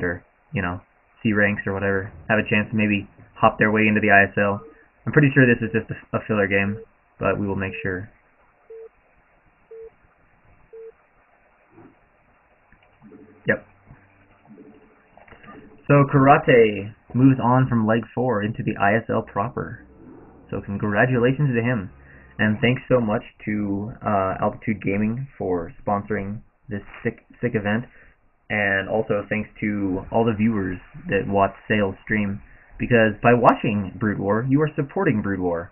that are, you know, C ranks or whatever, have a chance to maybe hop their way into the ISL. I'm pretty sure this is just a filler game, but we will make sure. Yep. So Karate moves on from Leg 4 into the ISL proper. So congratulations to him. And thanks so much to Altitude Gaming for sponsoring this sick event. And also thanks to all the viewers that watch Sale's stream. Because by watching Brood War, you are supporting Brood War.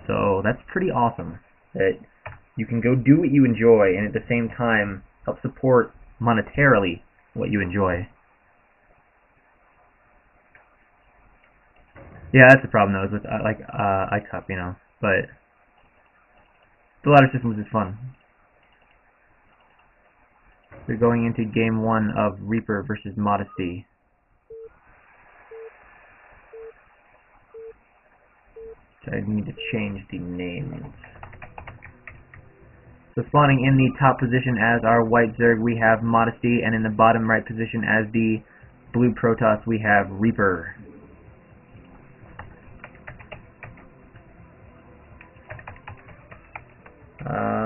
So that's pretty awesome. That you can go do what you enjoy and at the same time help support monetarily what you enjoy. Yeah, that's the problem though, is with iCup, you know, but the ladder systems is fun. We're going into game 1 of Reaper versus Modesty. So I need to change the names. So spawning in the top position as our white Zerg, we have Modesty, and in the bottom right position as the blue Protoss, we have Reaper.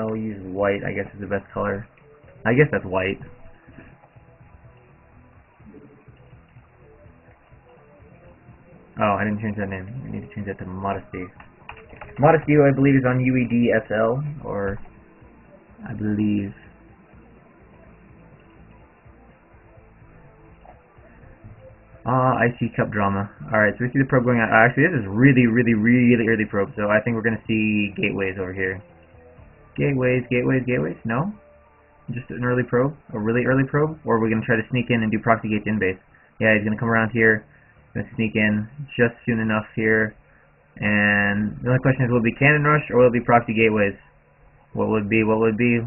We'll use white, I guess, is the best color. I guess that's white. Oh, I didn't change that name. I need to change that to Modesty. Modesty, I believe, is on UED-SL, or I believe. IC Cup drama. Alright, so we see the probe going out. Actually, this is really early probe, so I think we're going to see gateways over here. Gateways. No? Just an early probe? A really early probe? Or are we going to try to sneak in and do proxy gates in base? Yeah, he's going to come around here. Going to sneak in just soon enough here. And the only question is, will it be cannon rush or will it be proxy gateways? What would it be?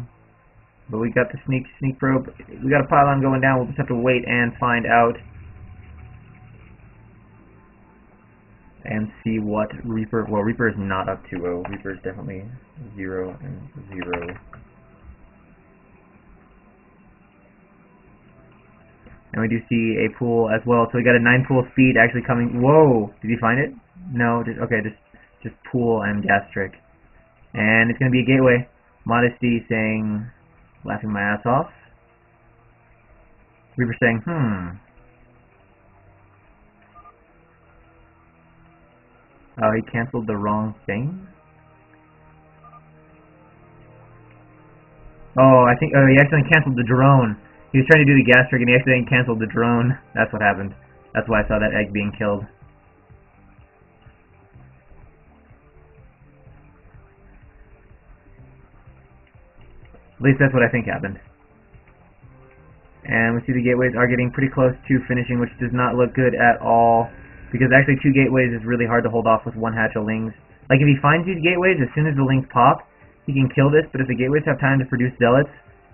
But we got the sneak probe. We got a pylon going down. We'll just have to wait and find out. And see what Reaper... Well, Reaper is not up 2-0. Reaper is definitely 0 and 0. And we do see a pool as well. So we got a 9 pool speed actually coming. Whoa! Did you find it? No. Okay, just pool and gas trick. And it's going to be a gateway. Modesty saying, laughing my ass off. Reaper saying, Oh, he canceled the wrong thing? Oh, I think, he accidentally canceled the drone. He was trying to do the gas trick and he accidentally canceled the drone. That's what happened. That's why I saw that egg being killed. At least that's what I think happened. And we see the gateways are getting pretty close to finishing, which does not look good at all. Because actually 2 gateways is really hard to hold off with 1 hatch of lings. Like if he finds these gateways, as soon as the lings pop, he can kill this. But if the gateways have time to produce zealots,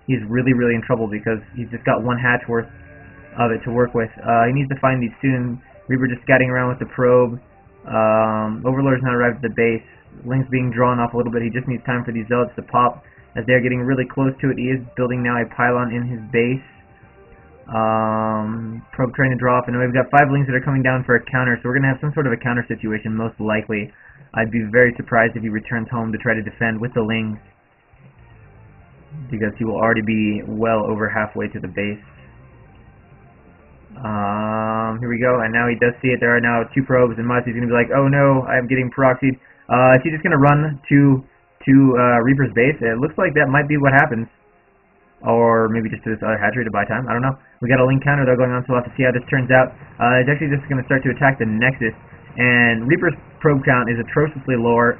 he's really in trouble because he's just got 1 hatch worth of it to work with. He needs to find these soon. Reaper just scatting around with the probe. Overlord's not arrived at the base. Lings being drawn off a little bit. He just needs time for these zealots to pop. As they're getting really close to it, he is building now a pylon in his base. Probe trying to draw off, and we've got 5 lings that are coming down for a counter, so we're going to have some sort of a counter situation, most likely. I'd be very surprised if he returns home to try to defend with the lings, because he will already be well over halfway to the base. Here we go, and now he does see it. There are now 2 probes, and Mozzie's going to be like, oh no, I'm getting proxied. Is he just going to run to Reaper's base? It looks like that might be what happens. Or maybe just to this other hatchery to buy time. I don't know. We got a link counter though going on, so we'll have to see how this turns out. It's actually just going to start to attack the Nexus, and Reaper's probe count is atrociously low.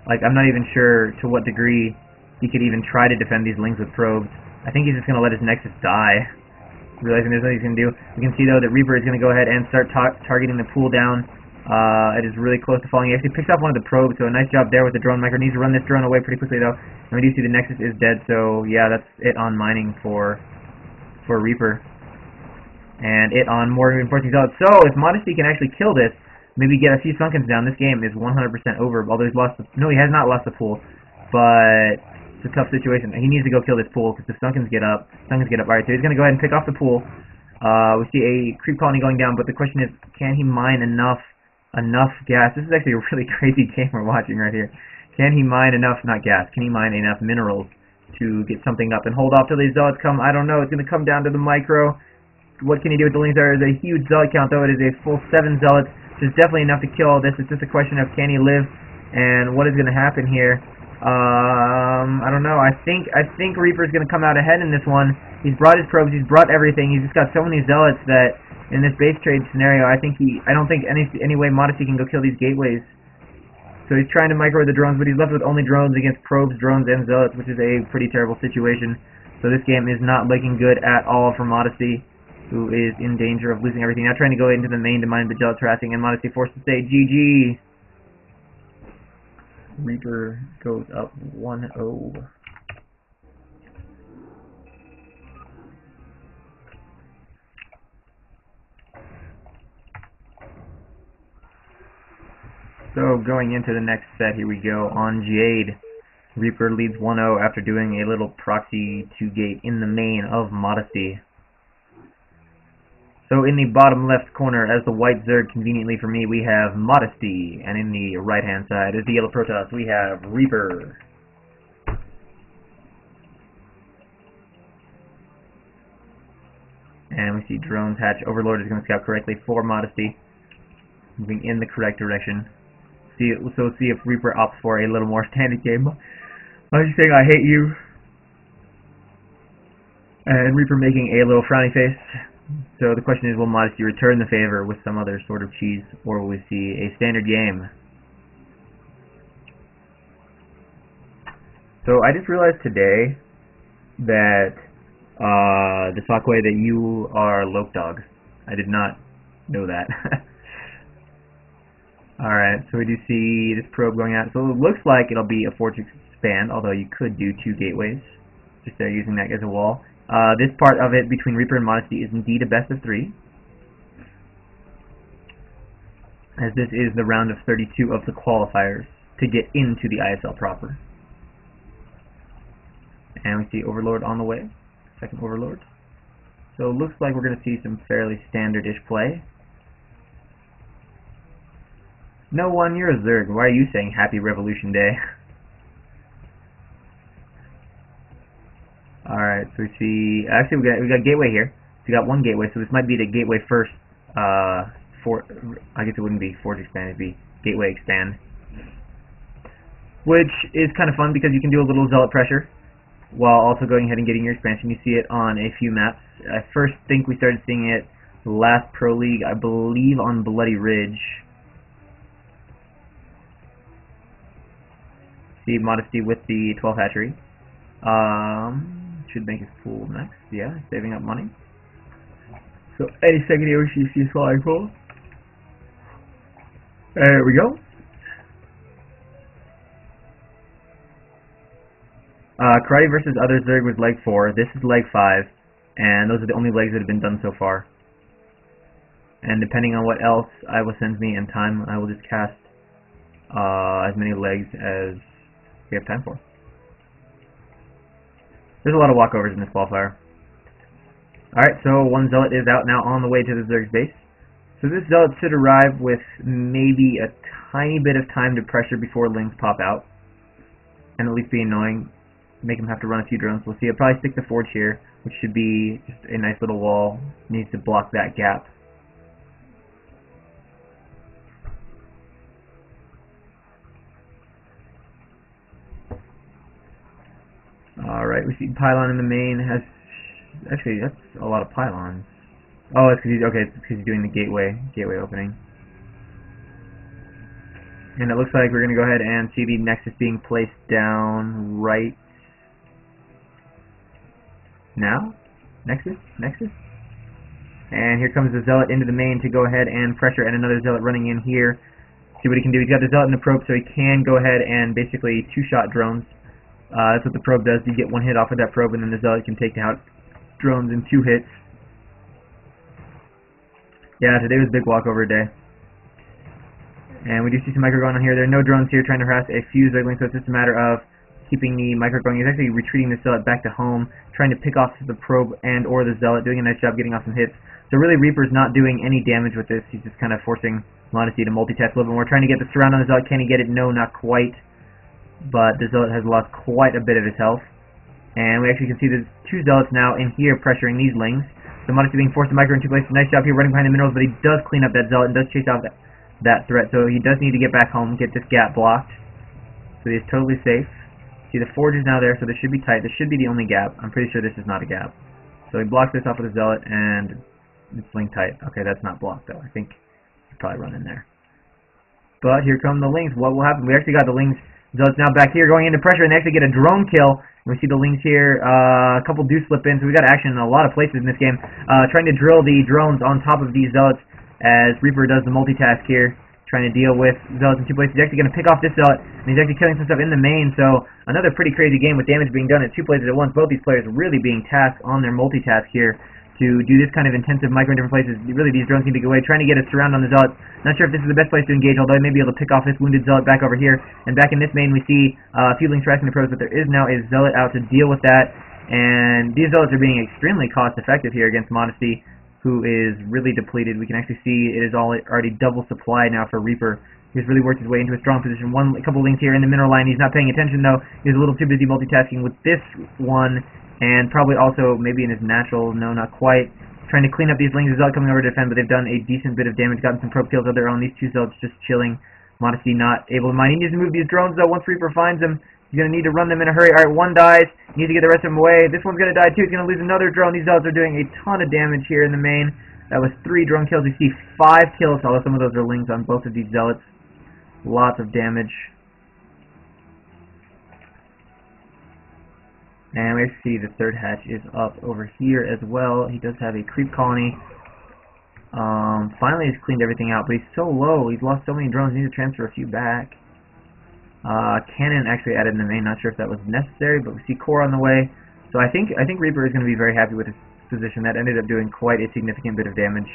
Like, I'm not even sure to what degree he could even try to defend these lings with probes. I think he's just going to let his Nexus die, realizing there's nothing he's going to do. We can see though that Reaper is going to go ahead and start targeting the pool down. It is really close to falling. He actually picks up one of the probes, so a nice job there with the drone micro. Needs to run this drone away pretty quickly though. And we do see the Nexus is dead, so yeah, that's it on mining for Reaper. And it on more reinforcing zealots. So if Modesty can actually kill this, maybe get a few Sunkens down, this game is 100% over. Although he's lost no, he has not lost the pool, but it's a tough situation. He needs to go kill this pool, because if Sunkens get up, Alright, so he's going to go ahead and pick off the pool. We see a creep colony going down, but the question is, can he mine enough gas? This is actually a really crazy game we're watching right here. Can he mine enough, not gas, can he mine enough minerals to get something up and hold off till these zealots come? I don't know. It's going to come down to the micro. What can he do with the lings? There is a huge zealot count, though. It is a full 7 zealots, which is definitely enough to kill all this. It's just a question of can he live and what is going to happen here. I don't know. I think Reaper's going to come out ahead in this one. He's brought his probes. He's brought everything. He's just got so many zealots that in this base trade scenario, I don't think any way Modesty can go kill these gateways. So he's trying to micro the drones, but he's left with only drones against probes, drones, and zealots, which is a pretty terrible situation. So this game is not looking good at all for Modesty, who is in danger of losing everything. Now trying to go into the main to mine the zealots harassing, and Modesty forced to stay. GG. Reaper goes up 1-0. So going into the next set, here we go on Jade. Reaper leads 1-0 after doing a little proxy 2-gate in the main of Modesty. So in the bottom left corner, as the white Zerg conveniently for me, we have Modesty, and in the right hand side, as the yellow Protoss, we have Reaper. And we see drones hatch. Overlord is going to scout correctly for Modesty, moving in the correct direction. See if Reaper opts for a little more standard game. I'm just saying I hate you. And Reaper making a little frowny face. So the question is, will Modesty return the favor with some other sort of cheese, or will we see a standard game? So I just realized today that the Sockway that you are Loke Dog. I did not know that. Alright, so we do see this probe going out. So it looks like it'll be a fortress expand, although you could do 2 gateways. Just using that as a wall. This part of it between Reaper and Modesty is indeed a best of 3. As this is the round of 32 of the qualifiers to get into the ISL proper. And we see Overlord on the way. Second Overlord. So it looks like we're going to see some fairly standard-ish play. No one, you're a Zerg. Why are you saying Happy Revolution Day? Alright, so we see... Actually, we got gateway here. So we got 1 gateway, so this might be the gateway first. I guess it wouldn't be Forge Expand, it'd be Gateway Expand. Which is kind of fun because you can do a little zealot pressure while also going ahead and getting your expansion. You see it on a few maps. I first think we started seeing it last Pro League, I believe on Bloody Ridge. See Modesty with the 12 hatchery. Should make his pool next. Yeah, saving up money. So any second here we should see a flying pool. There we go. Karate versus other Zerg was leg 4. This is leg 5, and those are the only legs that have been done so far. And depending on what else Iowa sends me in time, I will just cast as many legs as we have time for. There's a lot of walkovers in this qualifier. Alright, so 1 Zealot is out now on the way to the Zerg's base. So this Zealot should arrive with maybe a tiny bit of time to pressure before Lings pop out. And at least be annoying. Make him have to run a few drones. We'll see. I'll probably stick the Forge here, which should be just a nice little wall. Needs to block that gap. Alright, we see Pylon in the main. Actually, that's a lot of pylons. Oh, it's because he's doing the gateway opening. And it looks like we're going to go ahead and see the Nexus being placed down right now. Nexus. And here comes the Zealot into the main to go ahead and pressure, and another Zealot running in here. See what he can do. He's got the Zealot in the probe, so he can go ahead and basically 2-shot drones. That's what the probe does. You get 1 hit off of that probe, and then the Zealot can take out drones in 2 hits. Yeah, today was a big walkover day. And we do see some micro going on here. There are no drones here trying to harass a few Zerglings, so it's just a matter of keeping the micro going. He's actually retreating the Zealot back to home, trying to pick off the probe and or the Zealot, doing a nice job getting off some hits. So really Reaper's not doing any damage with this. He's just kind of forcing Modesty to multitask a little bit more. Trying to get the surround on the Zealot. Can he get it? No, not quite. But the Zealot has lost quite a bit of his health. And we actually can see there's two Zealots now in here pressuring these Lings. So Modesty being forced to micro in two places. Nice job here running behind the minerals, but he does clean up that Zealot and does chase out that threat. So he does need to get back home, get this gap blocked. So he's totally safe. See, the Forge is now there, so this should be tight. This should be the only gap. I'm pretty sure this is not a gap. So he blocks this off with a Zealot, and it's Ling tight. Okay, that's not blocked, though. I think he'll probably run in there. But here come the Lings. What will happen? We actually got the Lings. Zealot's now back here going into pressure, and they actually get a drone kill. We see the Lings here. A couple do slip in, so we got action in a lot of places in this game. Trying to drill the drones on top of these Zealots as Reaper does the multitask here. Trying to deal with Zealots in two places. He's actually going to pick off this Zealot, and he's actually killing some stuff in the main, so another pretty crazy game with damage being done at two places at once. Both these players really being tasked on their multitask here to do this kind of intensive micro in different places. Really, these drones need to go away. Trying to get a surround on the Zealots. Not sure if this is the best place to engage, although I may be able to pick off this wounded Zealot back over here. And back in this main, we see a few Lings tracking the probes, but there is now a Zealot out to deal with that. And these Zealots are being extremely cost-effective here against Modesty, who is really depleted. We can actually see it is already double supply now for Reaper. He's really worked his way into a strong position. A couple Lings here in the mineral line. He's not paying attention, though. He's a little too busy multitasking with this one, and probably also maybe in his natural. No, not quite. Trying to clean up these Lings. Zealot coming over to defend, but they've done a decent bit of damage. Gotten some probe kills of their own. These two Zealots just chilling. Modesty not able to mine. He needs to move these drones, though. Once Reaper finds them, he's going to need to run them in a hurry. Alright, one dies. He needs to get the rest of them away. This one's going to die, too. He's going to lose another drone. These Zealots are doing a ton of damage here in the main. That was 3 drone kills. We see 5 kills, although some of those are Lings on both of these Zealots. Lots of damage. And we see the third hatch is up over here as well. He does have a creep colony. Finally he's cleaned everything out, but he's so low. He's lost so many drones. He needs to transfer a few back. Cannon actually added in the main. Not sure if that was necessary, but we see core on the way. So I think Reaper is going to be very happy with his position. That ended up doing quite a significant bit of damage.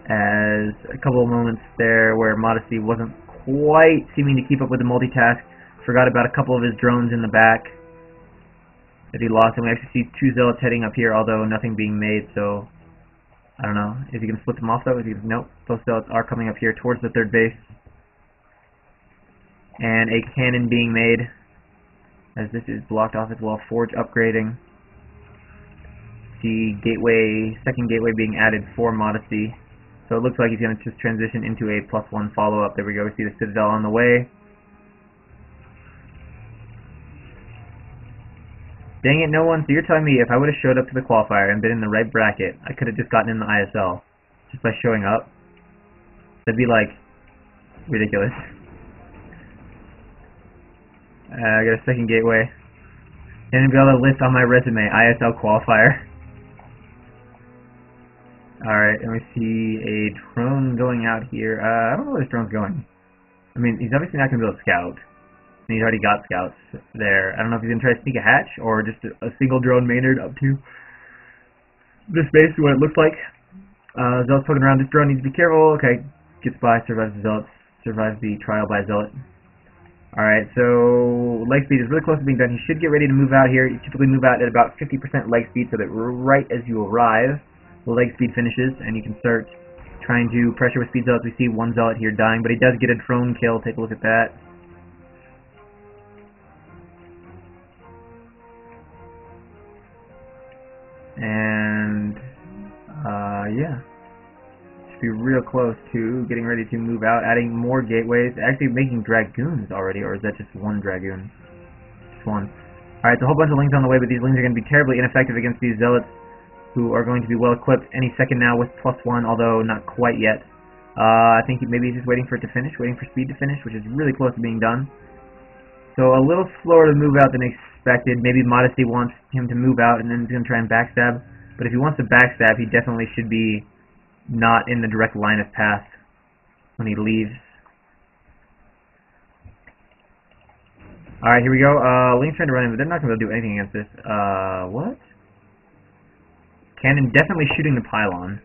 As a couple of moments there where Modesty wasn't quite seeming to keep up with the multitask, forgot about a couple of his drones in the back that he lost, and we actually see 2 Zealots heading up here, although nothing being made, so I don't know. Is he going to split them off though? Nope, both Zealots are coming up here towards the third base. And a cannon being made, as this is blocked off as well. Forge upgrading. The gateway, second gateway being added for Modesty. So it looks like he's going to just transition into a +1 follow-up. There we go. We see the Citadel on the way. Dang it, no one. So you're telling me if I would have showed up to the qualifier and been in the right bracket, I could have just gotten in the ISL just by showing up? That'd be, like, ridiculous. I got a second gateway. Didn't be able to list on my resume, ISL qualifier. Alright, and we see a drone going out here. I don't know where this drone's going. I mean, he's obviously not going to be able to scout. And he's already got scouts there. I don't know if he's going to try to sneak a hatch or just a single drone Maynard up to this base, what it looks like. Zealot's poking around. This drone needs to be careful. Okay, gets by, survives the Zealot, survives the trial by Zealot. Alright, so leg speed is really close to being done. He should get ready to move out here. You typically move out at about 50% leg speed so that right as you arrive, the leg speed finishes, and you can start trying to pressure with speed Zealots. We see one Zealot here dying, but he does get a drone kill. Take a look at that. And, yeah. Should be real close to getting ready to move out, adding more gateways, actually making Dragoons already, or is that just one Dragoon? Just one. Alright, so a whole bunch of Lings on the way, but these Lings are going to be terribly ineffective against these Zealots, who are going to be well equipped any second now with +1, although not quite yet. I think maybe he's just waiting for it to finish, waiting for speed to finish, which is really close to being done. So a little slower to move out than expected. Maybe Modesty wants him to move out and then he's going to try and backstab. But if he wants to backstab, he definitely should be not in the direct line of path when he leaves. Alright, here we go. Link's trying to run in, but they're not going to be able to do anything against this. What? Cannon definitely shooting the pylon.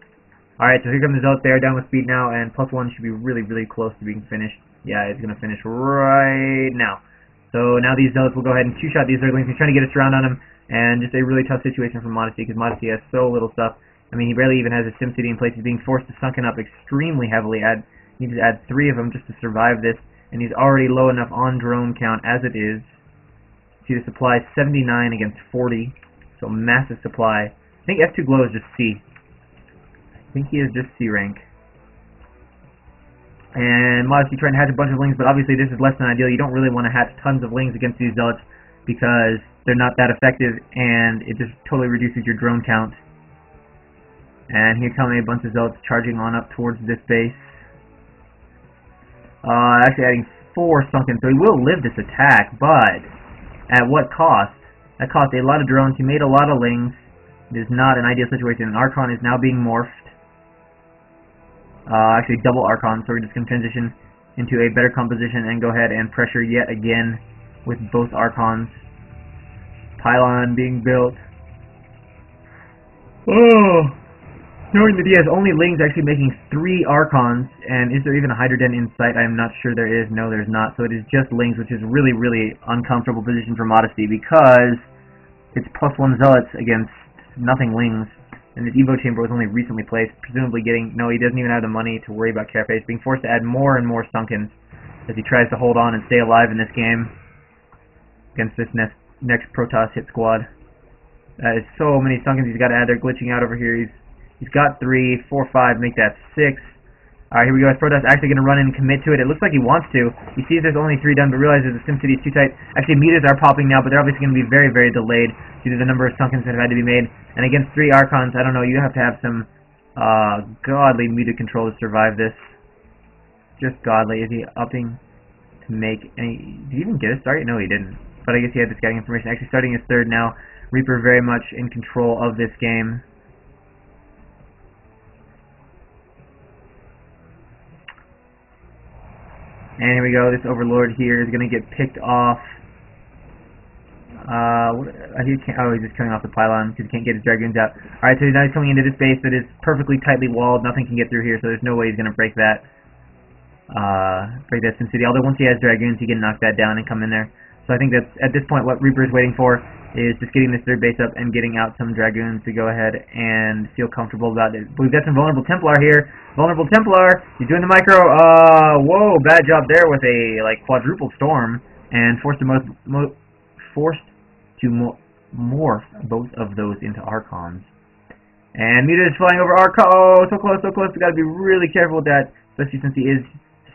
Alright, so here comes the Zealot there, down with speed now, and +1 should be really, really close to being finished. Yeah, it's going to finish right now. So now these Zealots will go ahead and two-shot these Zerglings. He's trying to get a surround on him, and just a really tough situation for Modesty, because Modesty has so little stuff. I mean, he barely even has a SimCity in place. He's being forced to sunken up extremely heavily. He needs to add 3 of them just to survive this, and he's already low enough on drone count as it is to supply 79 against 40, so massive supply. I think F2 Glow is just C. I think he is just C rank. And Modesty trying to hatch a bunch of lings, but obviously this is less than ideal. You don't really want to hatch tons of lings against these Zealots because they're not that effective, and it just totally reduces your drone count. And here come a bunch of Zealots charging on up towards this base. Actually adding 4 sunken, so he will live this attack, but at what cost? That cost a lot of drones. He made a lot of lings. It is not an ideal situation. And Archon is now being morphed. Actually double Archon, so we're just going to transition into a better composition and go ahead and pressure yet again with both Archons. Pylon being built. Oh! Knowing that he has only lings actually making 3 Archons, and is there even a Hydra Den in sight? I am not sure there is. No, there's not. So it is just lings, which is really, really uncomfortable position for Modesty because it's +1 Zealots against nothing lings, and this Evo Chamber was only recently placed, presumably getting... No, he doesn't even have the money to worry about Carapace, being forced to add more and more Sunkens as he tries to hold on and stay alive in this game against this next Protoss hit squad. That is so many Sunkens he's got to add. They're glitching out over here. He's got 3, 4, 5, make that 6. Alright, here we go. Protoss actually going to run in and commit to it. It looks like he wants to. He sees there's only 3 done, but realizes the SimCity is too tight. Actually, meters are popping now, but they're obviously going to be very, very delayed due to the number of Sunkens that have had to be made. And against 3 Archons, I don't know, you have to have some godly meter control to survive this. Just godly. Is he upping to make any... Did he even get a start? No, he didn't. But I guess he had the scouting information. Actually, starting his 3rd now. Reaper very much in control of this game. And here we go, this Overlord here is going to get picked off. He's just coming off the pylon because he can't get his Dragoons out. Alright, so now he's coming into this base that is perfectly tightly walled. Nothing can get through here, so there's no way he's going to break that. SimCity. Although once he has Dragoons, he can knock that down and come in there. So I think that's, at this point, what Reaper is waiting for is just getting this 3rd base up and getting out some Dragoons to go ahead and feel comfortable about it. But we've got some Vulnerable Templar here. Vulnerable Templar, he's doing the micro. Whoa, bad job there with a quadruple storm, and forced to morph both of those into Archons. And Muta is flying over Archon. Oh, so close, so close. We got to be really careful with that, especially since he is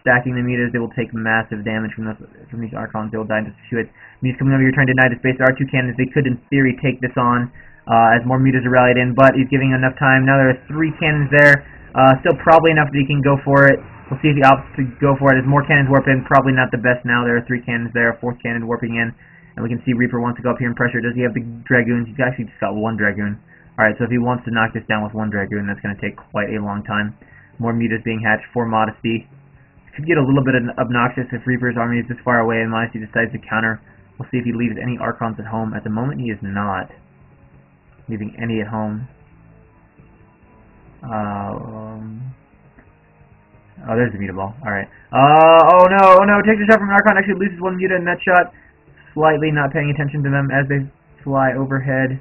stacking the Mutas. They will take massive damage from these Archons. They will die in just a few hits. He's coming over here trying to deny the space. There are 2 cannons. They could, in theory, take this on as more Mutas are rallied in, but he's giving enough time. Now there are 3 cannons there. Still probably enough that he can go for it. We'll see if he opts to go for it. As more cannons warp in, probably not the best now. There are 3 cannons there, a 4th cannon warping in. And we can see Reaper wants to go up here and pressure. Does he have the Dragoons? He's actually just got 1 Dragoon. Alright, so if he wants to knock this down with 1 Dragoon, that's going to take quite a long time. More Mutas being hatched for Modesty. Could get a little bit obnoxious if Reaper's army is this far away and Modesty decides to counter. We'll see if he leaves any Archons at home. At the moment, he is not leaving any at home. Oh, there's the Muta ball. Alright. Oh no, takes a shot from an Archon, actually loses 1 Muta in that shot. Slightly not paying attention to them as they fly overhead.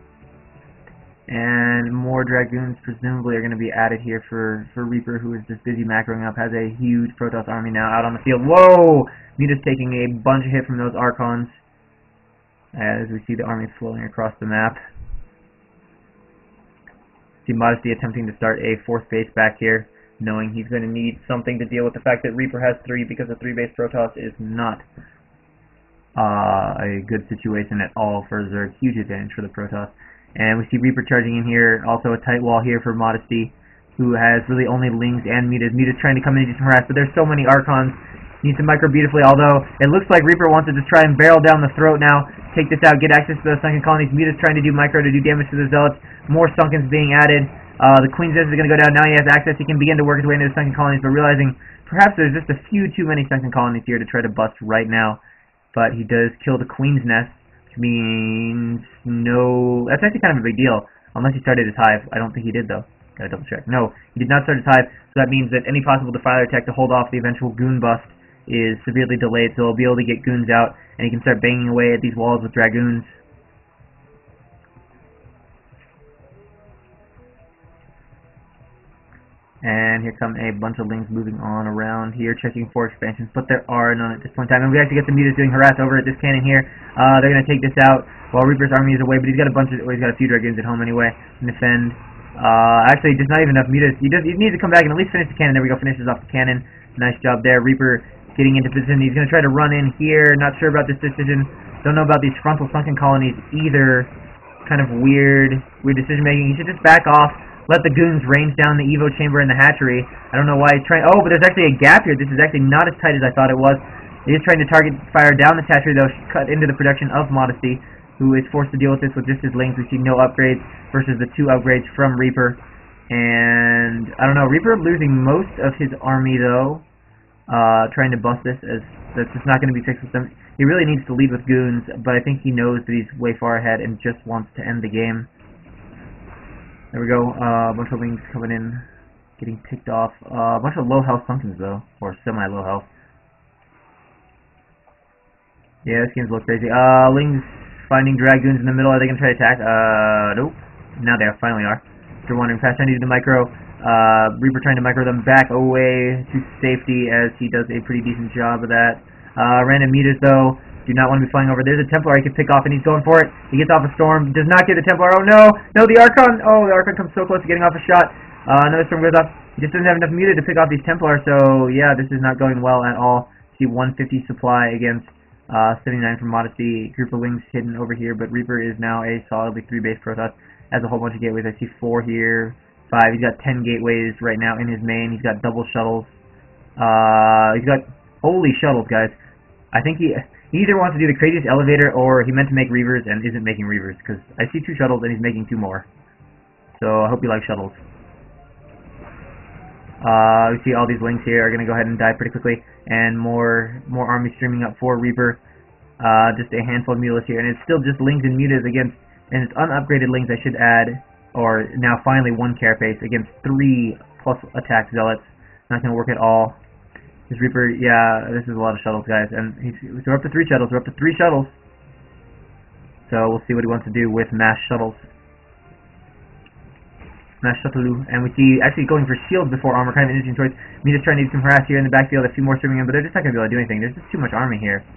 And more Dragoons presumably are going to be added here for Reaper, who is just busy macroing up, has a huge Protoss army now out on the field. Whoa! Muta's taking a bunch of hit from those Archons as we see the army flowing across the map. See Modesty attempting to start a 4th base back here, knowing he's going to need something to deal with the fact that Reaper has 3, because a 3-base Protoss is not a good situation at all for Zerg. Huge advantage for the Protoss. And we see Reaper charging in here, also a tight wall here for Modesty, who has really only Lings and Mutas. Muta's trying to come in and do some harass, but there's so many Archons. Needs to micro beautifully, although it looks like Reaper wants to just try and barrel down the throat now, take this out, get access to those sunken colonies. Muta's trying to do micro to do damage to the Zealots. More Sunkens being added. The Queen's Nest is going to go down. Now he has access. He can begin to work his way into the sunken colonies, but realizing perhaps there's just a few too many sunken colonies here to try to bust right now. But he does kill the Queen's Nest, which means no... That's actually kind of a big deal, unless he started his hive. I don't think he did, though. Gotta double check. No, he did not start his hive, so that means that any possible Defiler attack to hold off the eventual Goon bust is severely delayed, so he'll be able to get goons out, and he can start banging away at these walls with dragoons. And here come a bunch of lings moving on around here, checking for expansions, but there are none at this point in time. And we actually get the mutas doing harass over at this cannon here. They're going to take this out while Reaper's army is away, but he's got a few dragoons at home anyway, and defend. Actually, just not even enough mutas. He needs to come back and at least finish the cannon. There we go, finishes off the cannon. Nice job there. Reaper getting into position. He's going to try to run in here. Not sure about this decision. Don't know about these frontal sunken colonies either. Kind of weird decision making. He should just back off. Let the goons range down the Evo chamber and the hatchery. I don't know why he's trying... Oh, but there's actually a gap here. This is actually not as tight as I thought it was. He is trying to target fire down the hatchery, though, cut into the production of Modesty, who is forced to deal with this with just his lings. We see no upgrades versus the 2 upgrades from Reaper. And, I don't know, Reaper losing most of his army, though. Trying to bust this, as that's just not going to be fixed with them. He really needs to lead with goons, but I think he knows that he's way far ahead and just wants to end the game. There we go, a bunch of lings coming in, getting picked off. A bunch of low health Sunkens though, or semi-low health. Yeah, this game's a little crazy. Lings finding dragoons in the middle. Are they going to try to attack? Nope. Now they finally are. They're wandering past. I needed the micro. Reaper trying to micro them back away to safety, as he does a pretty decent job of that. Random mutas though. Do not want to be flying over. There's a Templar he can pick off, and he's going for it. He gets off a storm. Does not get the Templar. Oh, no! No, the Archon! Oh, the Archon comes so close to getting off a shot. Another storm goes off. He just doesn't have enough muta to pick off these Templar, so, yeah, this is not going well at all. See 150 supply against 79 from Modesty. Group of wings hidden over here, but Reaper is now a solidly 3-base Protoss. Has a whole bunch of gateways. I see 4 here. 5. He's got 10 gateways right now in his main. He's got double shuttles. He's got... Holy shuttles, guys. I think he either wants to do the craziest elevator, or he meant to make reavers and isn't making reavers, because I see 2 shuttles and he's making 2 more. So I hope you like shuttles. We see all these lings here are going to go ahead and die pretty quickly, and more armies streaming up for Reaper. Just a handful of mutas here, and it's still just lings and mutas against, and it's unupgraded lings, I should add, or now finally 1 carapace against 3 plus attack zealots. Not going to work at all. This Reaper, yeah, this is a lot of shuttles, guys, and we're up to 3 shuttles. We're up to 3 shuttles. So we'll see what he wants to do with mass shuttles. Mass shuttle, and we see actually going for shields before armor, kind of an interesting choice. Me just trying to do some harass here in the backfield, a few more streaming in, but they're just not going to be able to do anything. There's just too much army here.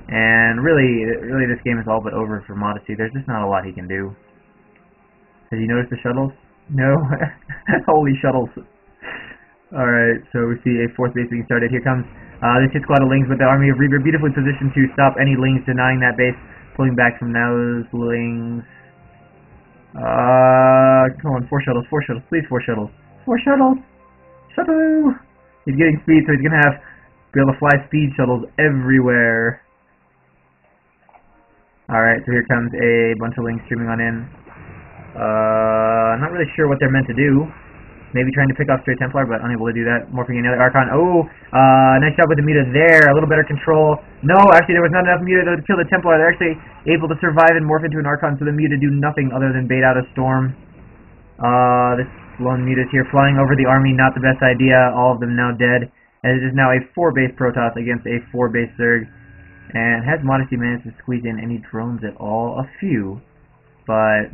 And really this game is all but over for Modesty. There's just not a lot he can do. Has he noticed the shuttles? No? Holy shuttles. Alright, so we see a 4th base being started. Here comes this hit squad of lings with the army of Reaper, beautifully positioned to stop any lings denying that base. Pulling back from those lings. Come on, 4 shuttles, please 4 shuttles. 4 shuttles! Shuttle! He's getting speed, so he's gonna be able to fly speed shuttles everywhere. Alright, so here comes a bunch of lings streaming on in. Not really sure what they're meant to do. Maybe trying to pick off Stray Templar, but unable to do that. Morphing another Archon. Oh, nice job with the muta there. A little better control. No, actually there was not enough muta to kill the Templar. They're actually able to survive and morph into an Archon, so the muta do nothing other than bait out a storm. This lone muta is here flying over the army. Not the best idea. All of them now dead. And it is now a 4-base Protoss against a 4-base Zerg. And has Modesty managed to squeeze in any drones at all? A few. But...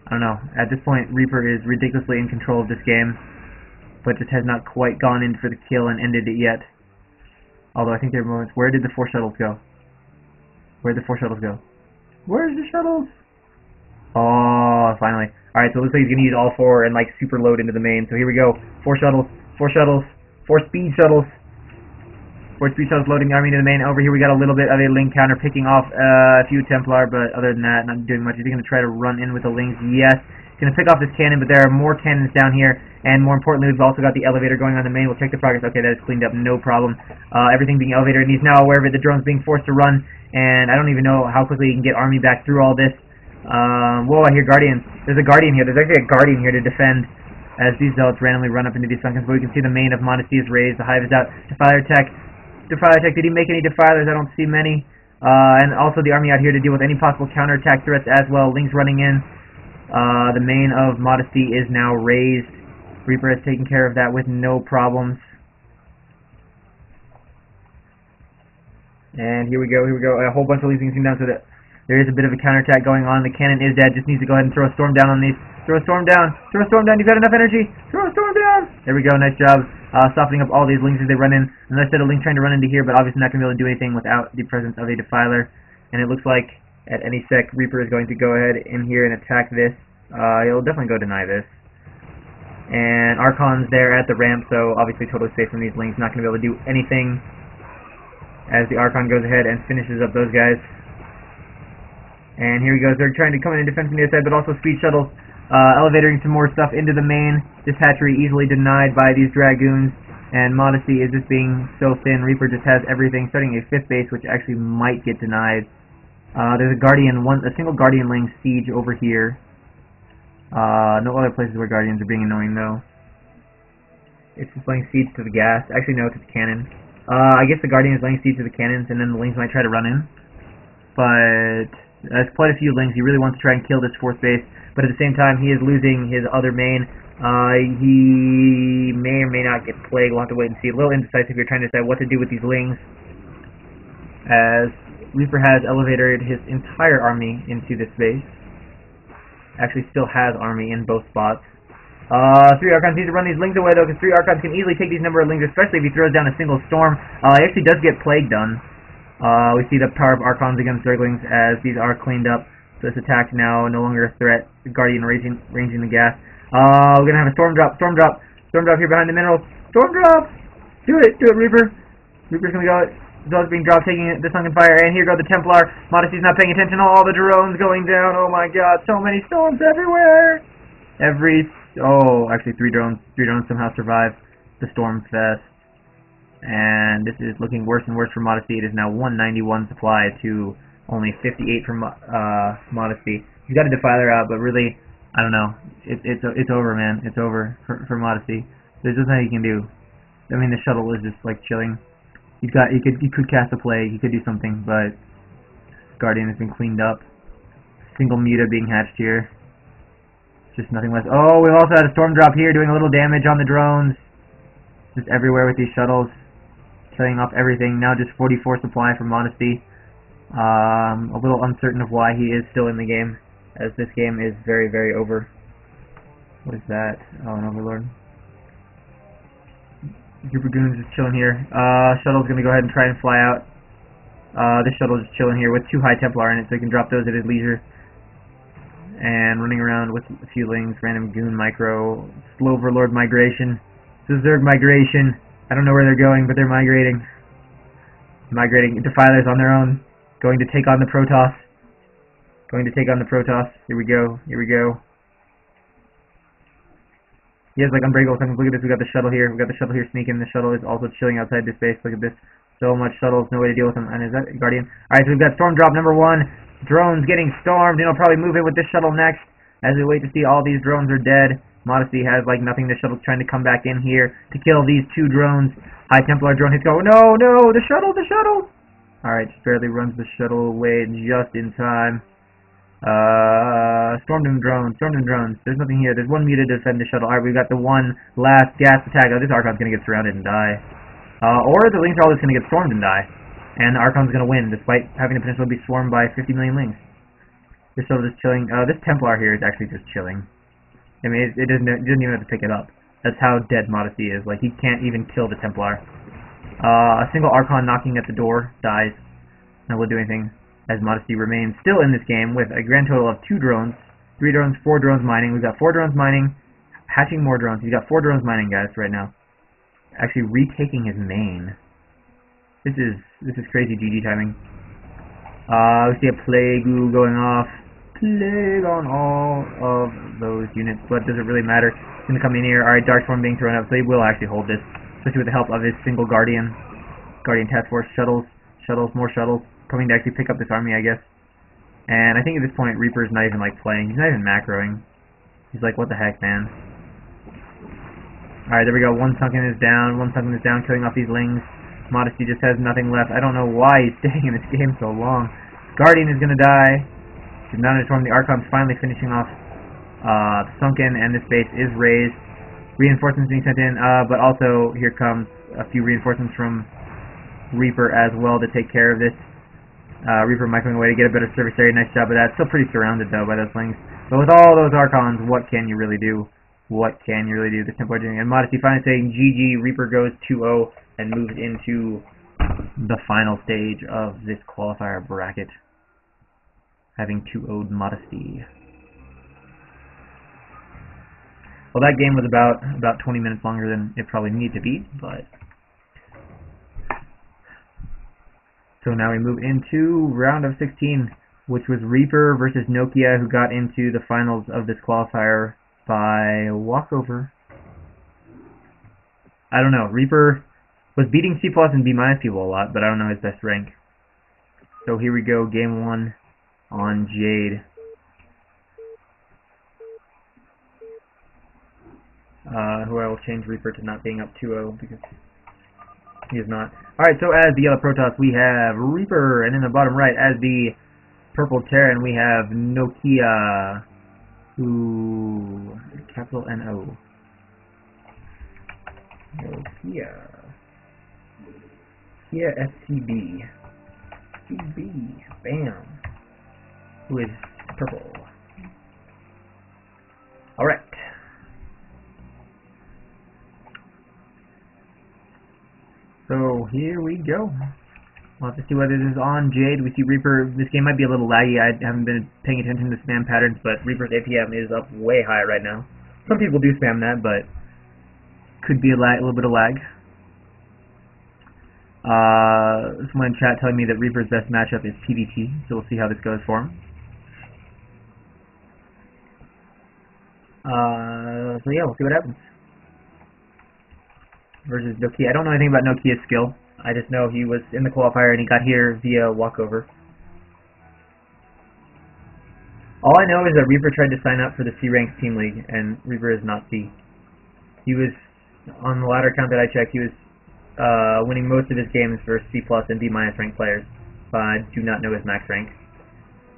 I don't know. At this point, Reaper is ridiculously in control of this game, but just has not quite gone in for the kill and ended it yet. Although I think there are moments. Where did the 4 shuttles go? Where'd the 4 shuttles go? Where's the shuttles? Oh, finally. Alright, so it looks like he's going to use all 4 and like super load into the main. So here we go. 4 shuttles. 4 shuttles. 4 speed shuttles. 4 speed shuttles loading the army into the main. Over here we got a little bit of a ling counter picking off a few Templar, but other than that, not doing much. Is he going to try to run in with the lings? Yes. He's going to pick off this cannon, but there are more cannons down here, and more importantly, we've also got the elevator going on the main. We'll check the progress. Okay, that is cleaned up, no problem. Everything being elevated, and he's now aware of it. The drone's being forced to run, and I don't even know how quickly he can get army back through all this. Whoa, I hear Guardians. There's a Guardian here. There's actually a Guardian here to defend as these zealots randomly run up into these Sunkens, but we can see the main of Modesty is raised. The hive is out. Defiler attack. Defiler attack. Did he make any defilers? I don't see many. And also the army out here to deal with any possible counterattack threats as well. Lings running in. The main of Modesty is now raised. Reaper has taken care of that with no problems. And here we go, here we go. A whole bunch of Lings being seen down, so that there is a bit of a counterattack going on. The cannon is dead. Just needs to go ahead and throw a storm down on these. Throw a storm down. Throw a storm down. You've got enough energy. Throw a storm down. There we go. Nice job. Softening up all these Lings as they run in. Unless there's a Ling trying to run into here, but obviously not going to be able to do anything without the presence of a Defiler. And it looks like at any sec, Reaper is going to go ahead in here and attack this. He'll definitely go deny this. And Archon's there at the ramp, so obviously totally safe from these Lings. Not going to be able to do anything as the Archon goes ahead and finishes up those guys. And here he goes. They're trying to come in and defend from the other side, but also speed shuttles, elevating some more stuff into the main. This hatchery easily denied by these Dragoons, and Modesty is just being so thin. Reaper just has everything, starting a 5th base, which actually might get denied. There's a single Guardian Ling siege over here. No other places where Guardians are being annoying, though. It's just laying siege to the gas. Actually, no, to the cannon. I guess the Guardian is laying siege to the cannons, and then the Lings might try to run in. But there's quite a few Lings. He really wants to try and kill this 4th base, but at the same time, he is losing his other main. He may or may not get plague. We'll have to wait and see. A little indecisive here, trying to decide what to do with these Lings, as Reaper has elevated his entire army into this base. Actually still has army in both spots. 3 Archons need to run these Lings away, though, because 3 Archons can easily take these number of Lings, especially if he throws down a single storm. He actually does get plague done. We see the power of Archons against Zerglings as these are cleaned up. So this attack now no longer a threat. The Guardian ranging the gas. We're going to have a storm drop here behind the minerals. Storm drop! Do it, Reaper. Reaper's going to go. Those being dropped, taking the sunken fire, and here go the Templar. Modesty's not paying attention. All the drones going down. Oh my god, so many storms everywhere! Actually 3 drones. 3 drones somehow survived the storm fest. And this is looking worse and worse for Modesty. It is now 191 supply to only 58 for Modesty. He's got a Defiler out, but really, I don't know. It's over, man. It's over for Modesty. There's nothing he can do. I mean, the shuttle is just like chilling. He could cast a plague. He could do something, but Guardian has been cleaned up. Single Muta being hatched here. Just nothing less. Oh, we've also had a storm drop here, doing a little damage on the drones. Just everywhere with these shuttles, killing off everything. Now just 44 supply for Modesty. A little uncertain of why he is still in the game, as this game is very, very over. What is that? Oh, an Overlord. Group of goons just chilling here. Shuttle's gonna go ahead and try and fly out. This shuttle just chilling here with 2 High Templar in it, so he can drop those at his leisure. And running around with a few Lings, random goon micro, slow Overlord migration, Zerg migration. I don't know where they're going, but they're migrating. Migrating. Defilers on their own, going to take on the Protoss. Here we go. He has like unbreakable seconds. Look at this. We got the shuttle here. Sneaking. The shuttle is also chilling outside this base. Look at this. So much shuttles. No way to deal with them. And is that Guardian? Alright, so we've got storm drop number 1. Drones getting stormed. And he'll probably move in with this shuttle next. As we wait to see all these drones are dead. Modesty has like nothing. The shuttle's trying to come back in here to kill these 2 drones. High Templar drone hits go. No! The shuttle! Alright, just barely runs the shuttle away just in time. Stormed in drones. There's nothing here. There's 1 Muta to defend the shuttle. Alright, we've got the one last gas attack. Oh, this Archon's gonna get surrounded and die. Or the Lings are all just gonna get stormed and die. And the Archon's gonna win, despite having the potential to be swarmed by 50 million Lings. This shuttle is chilling. This Templar here is actually just chilling. I mean, it doesn't even have to pick it up. That's how dead Modesty is. Like, he can't even kill the Templar. A single Archon knocking at the door dies. No will do anything, as Modesty remains still in this game with a grand total of 2 drones, 3 drones, 4 drones mining. We've got 4 drones mining, hatching more drones. He's got 4 drones mining, guys, right now. Actually retaking his main. This is crazy GG timing. We see a plague going off. Plague on all of those units, but does it really matter? It's going to come in here. Alright, Darkstorm being thrown up, so he will actually hold this, especially with the help of his single Guardian Task Force shuttles, more shuttles, coming to actually pick up this army, I guess. And I think at this point, Reaper's not even like playing. He's not even macroing. He's like, what the heck, man? Alright, there we go. 1 sunken is down, killing off these Lings. Modesty just has nothing left. I don't know why he's staying in this game so long. Guardian is gonna die. He's not in a storm. The Archon's finally finishing off sunken, and this base is raised. Reinforcements being sent in, but also here comes a few reinforcements from Reaper as well to take care of this. Reaper microwing away to get a better service area. Nice job of that. Still pretty surrounded though by those things. But with all those Archons, what can you really do? What can you really do? This tempo doing, and Modesty finally saying GG. Reaper goes 2-0 and moves into the final stage of this qualifier bracket, having 2-0'd Modesty. Well, that game was about 20 minutes longer than it probably needed to be, but so now we move into round of 16, which was Reaper versus Nokia, who got into the finals of this qualifier by walkover. I don't know. Reaper was beating C+ and B- people a lot, but I don't know his best rank. So here we go, game 1 on Jade. Who I will change Reaper to not being up 2-0 because he is not. Alright, so as the yellow Protoss, we have Reaper, and in the bottom right, as the purple Terran, we have Nokia. Ooh, capital N-O. Nokia. Kia FCB. CB. Bam. Who is purple. Alright. So here we go. We'll have to see whether this is on Jade. We see Reaper. This game might be a little laggy. I haven't been paying attention to spam patterns, but Reaper's APM is up way high right now. Some people do spam that, but could be a little bit of lag. Someone in chat telling me that Reaper's best matchup is PvT, so we'll see how this goes for him. So yeah, we'll see what happens. Versus Nokia. I don't know anything about Nokia's skill. I just know he was in the qualifier and he got here via walkover. All I know is that Reaper tried to sign up for the C-Ranked Team League, and Reaper is not C. He was, on the latter count that I checked, he was winning most of his games versus C+ and B- ranked players, but I do not know his max rank.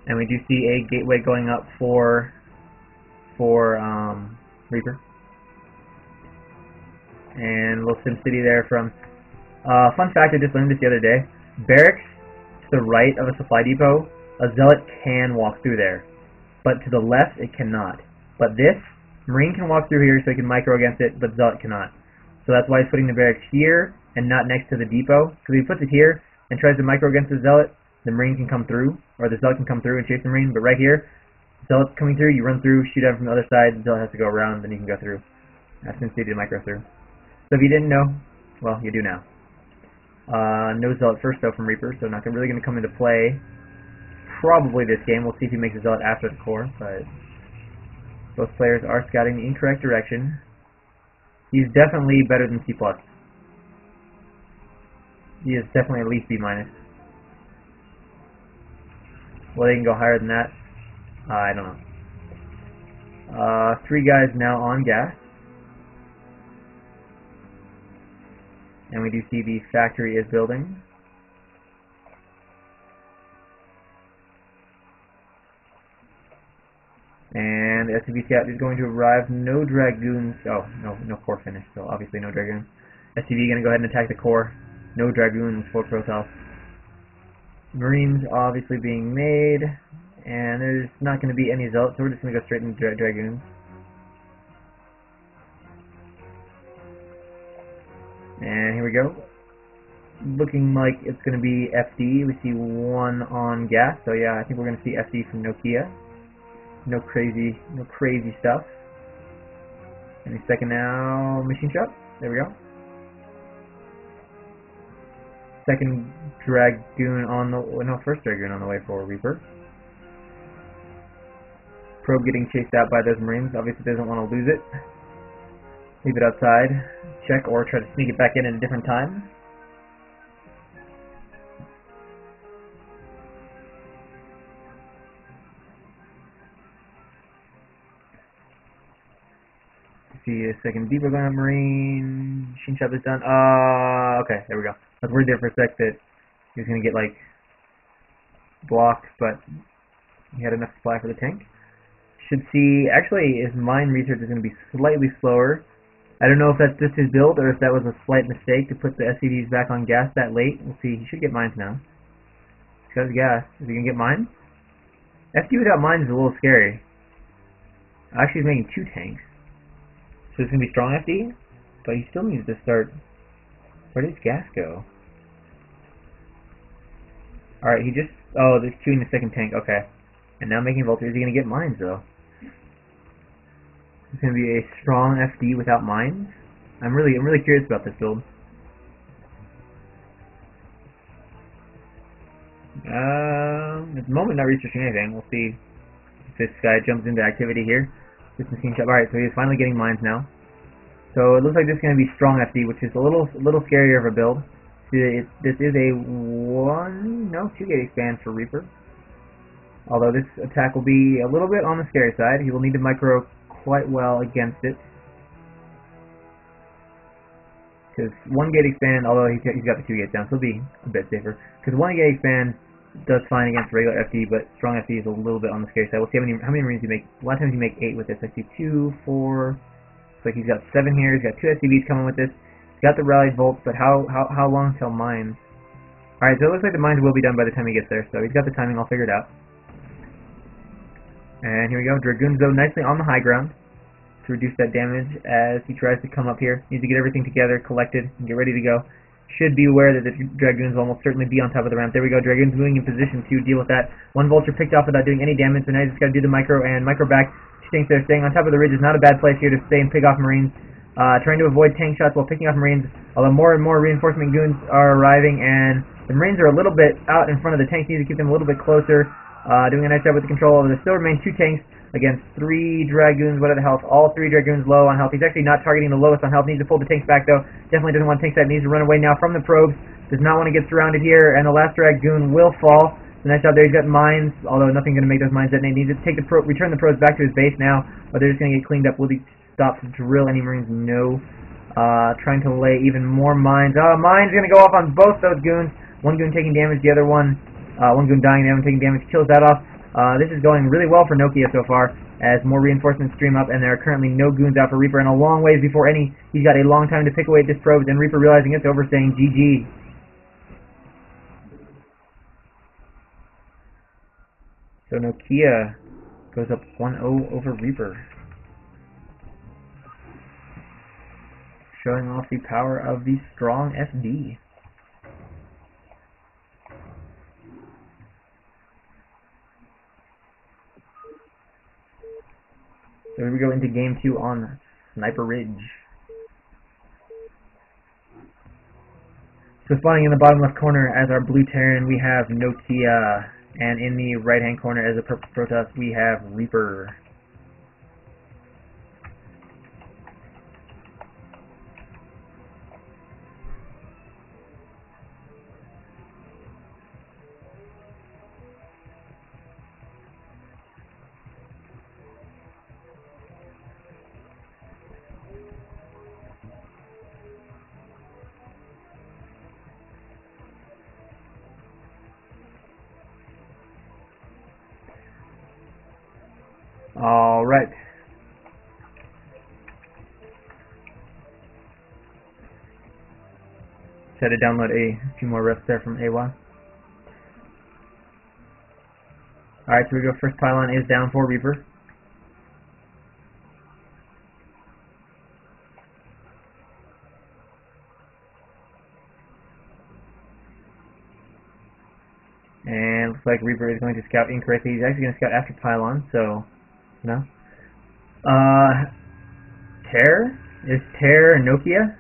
And we do see a gateway going up for Reaper. And a little SimCity there from... fun fact, I just learned this the other day. Barracks to the right of a supply depot, a Zealot can walk through there. But to the left, it cannot. But this, Marine can walk through here so he can micro against it, but Zealot cannot. So that's why he's putting the barracks here and not next to the depot. Because if he puts it here and tries to micro against the Zealot, the Marine can come through, or the Zealot can come through and chase the Marine. But right here, Zealot's coming through, you run through, shoot at him from the other side, the Zealot has to go around, then you can go through. That's SimCity to micro through. So if you didn't know, well, you do now. No Zealot first though from Reaper, so not really going to come into play. Probably this game. We'll see if he makes a Zealot after the core, but both players are scouting the incorrect direction. He's definitely better than C+. He is definitely at least B-. Well, they can go higher than that. I don't know. 3 guys now on gas. And we do see the factory is building. And the SCV scout is going to arrive. No Dragoons. Oh, no core finish, so obviously no Dragoons. SCV going to go ahead and attack the core. No Dragoons for Protoss. Marines obviously being made. And there's not going to be any Zealots, so we're just going to go straight into Dragoons. And here we go. Looking like it's going to be FD. We see 1 on gas, so yeah, I think we're going to see FD from Nokia. No crazy stuff. Any second now, machine shop. There we go. Second Dragoon on the first Dragoon on the way for Reaper. Probe getting chased out by those Marines. Obviously doesn't want to lose it. Leave it outside. Check or try to sneak it back in at a different time. See a second depot gun Marine. Machine shop is done. Okay, there we go. I was worried there for a sec that he was going to get like blocked, but he had enough supply for the tank. Should see, actually his mine research is going to be slightly slower I don't know if that's just his build or if that was a slight mistake to put the SCVs back on gas that late. We'll see. He should get mines now. He's got his gas. Is he going to get mines? FD without mines is a little scary. Actually, he's making 2 tanks. So it's going to be strong FD, but he still needs to start. Where did his gas go? Alright, he just... Oh, there's 2 in the second tank. Okay. And now making Vulture. Is he going to get mines, though? It's going to be a strong FD without mines. I'm really curious about this build. At the moment, not researching anything. We'll see if this guy jumps into activity here. This machine shop. Alright, so he's finally getting mines now. So it looks like this is going to be strong FD, which is a little scarier of a build. This is a 2 gate expand for Reaper. Although this attack will be a little bit on the scary side. He will need to micro quite well against it. Because 1 gate expand, although he's got the 2 gates down, so he'll be a bit safer. Because 1 gate expand does fine against regular FD, but strong FD is a little bit on the scary side. We'll see how many marines you make. A lot of times you make 8 with this. I see 2, 4. Looks like he's got 7 here. He's got 2 SCVs coming with this. He's got the rallied bolts, but how long till mines? Alright, so it looks like the mines will be done by the time he gets there, so he's got the timing all figured out. And here we go. Dragoons, though, nicely on the high ground to reduce that damage as he tries to come up here. Needs to get everything together, collected, and get ready to go. Should be aware that the Dragoons will almost certainly be on top of the ramp. There we go. Dragoons moving in position to deal with that. 1 Vulture picked off without doing any damage, so now he's just got to do the micro and micro back. She thinks they're staying on top of the ridge is not a bad place here to stay and pick off Marines. Trying to avoid tank shots while picking off Marines, although more and more reinforcement goons are arriving, and the Marines are a little bit out in front of the tanks. Need to keep them a little bit closer. Doing a nice job with the control. There still remain 2 tanks against 3 Dragoons. What are the health? All 3 Dragoons low on health. He's actually not targeting the lowest on health. Needs to pull the tanks back, though. Definitely doesn't want tanks that. Needs to run away now from the probes. Does not want to get surrounded here, and the last Dragoon will fall. So nice job there. He's got mines, although nothing going to make those mines detonate. Needs to take return the probes back to his base now, but they're just going to get cleaned up. Will he stop to drill any Marines? No. Trying to lay even more mines. Mines going to go off on both those goons. 1 goon taking damage, the other one, 1 goon dying, the other one taking damage. Kills that off. This is going really well for Nokia so far, as more reinforcements stream up, and there are currently no goons out for Reaper, and a long ways before he's got a long time to pick away at this probes, and Reaper realizing it's over, saying GG. So Nokia goes up 1-0 over Reaper, showing off the power of the strong FD. So here we go into game 2 on Sniper Ridge. So spawning in the bottom left corner as our blue Terran, we have Nokia, and in the right hand corner as a purple Protoss, we have Reaper. Alright. Just had to download a few more reps there from AY. Alright, so we go. First pylon is down for Reaper. And looks like Reaper is going to scout incorrectly. He's actually going to scout after pylon, so no. Terror? Is Terror Nokia?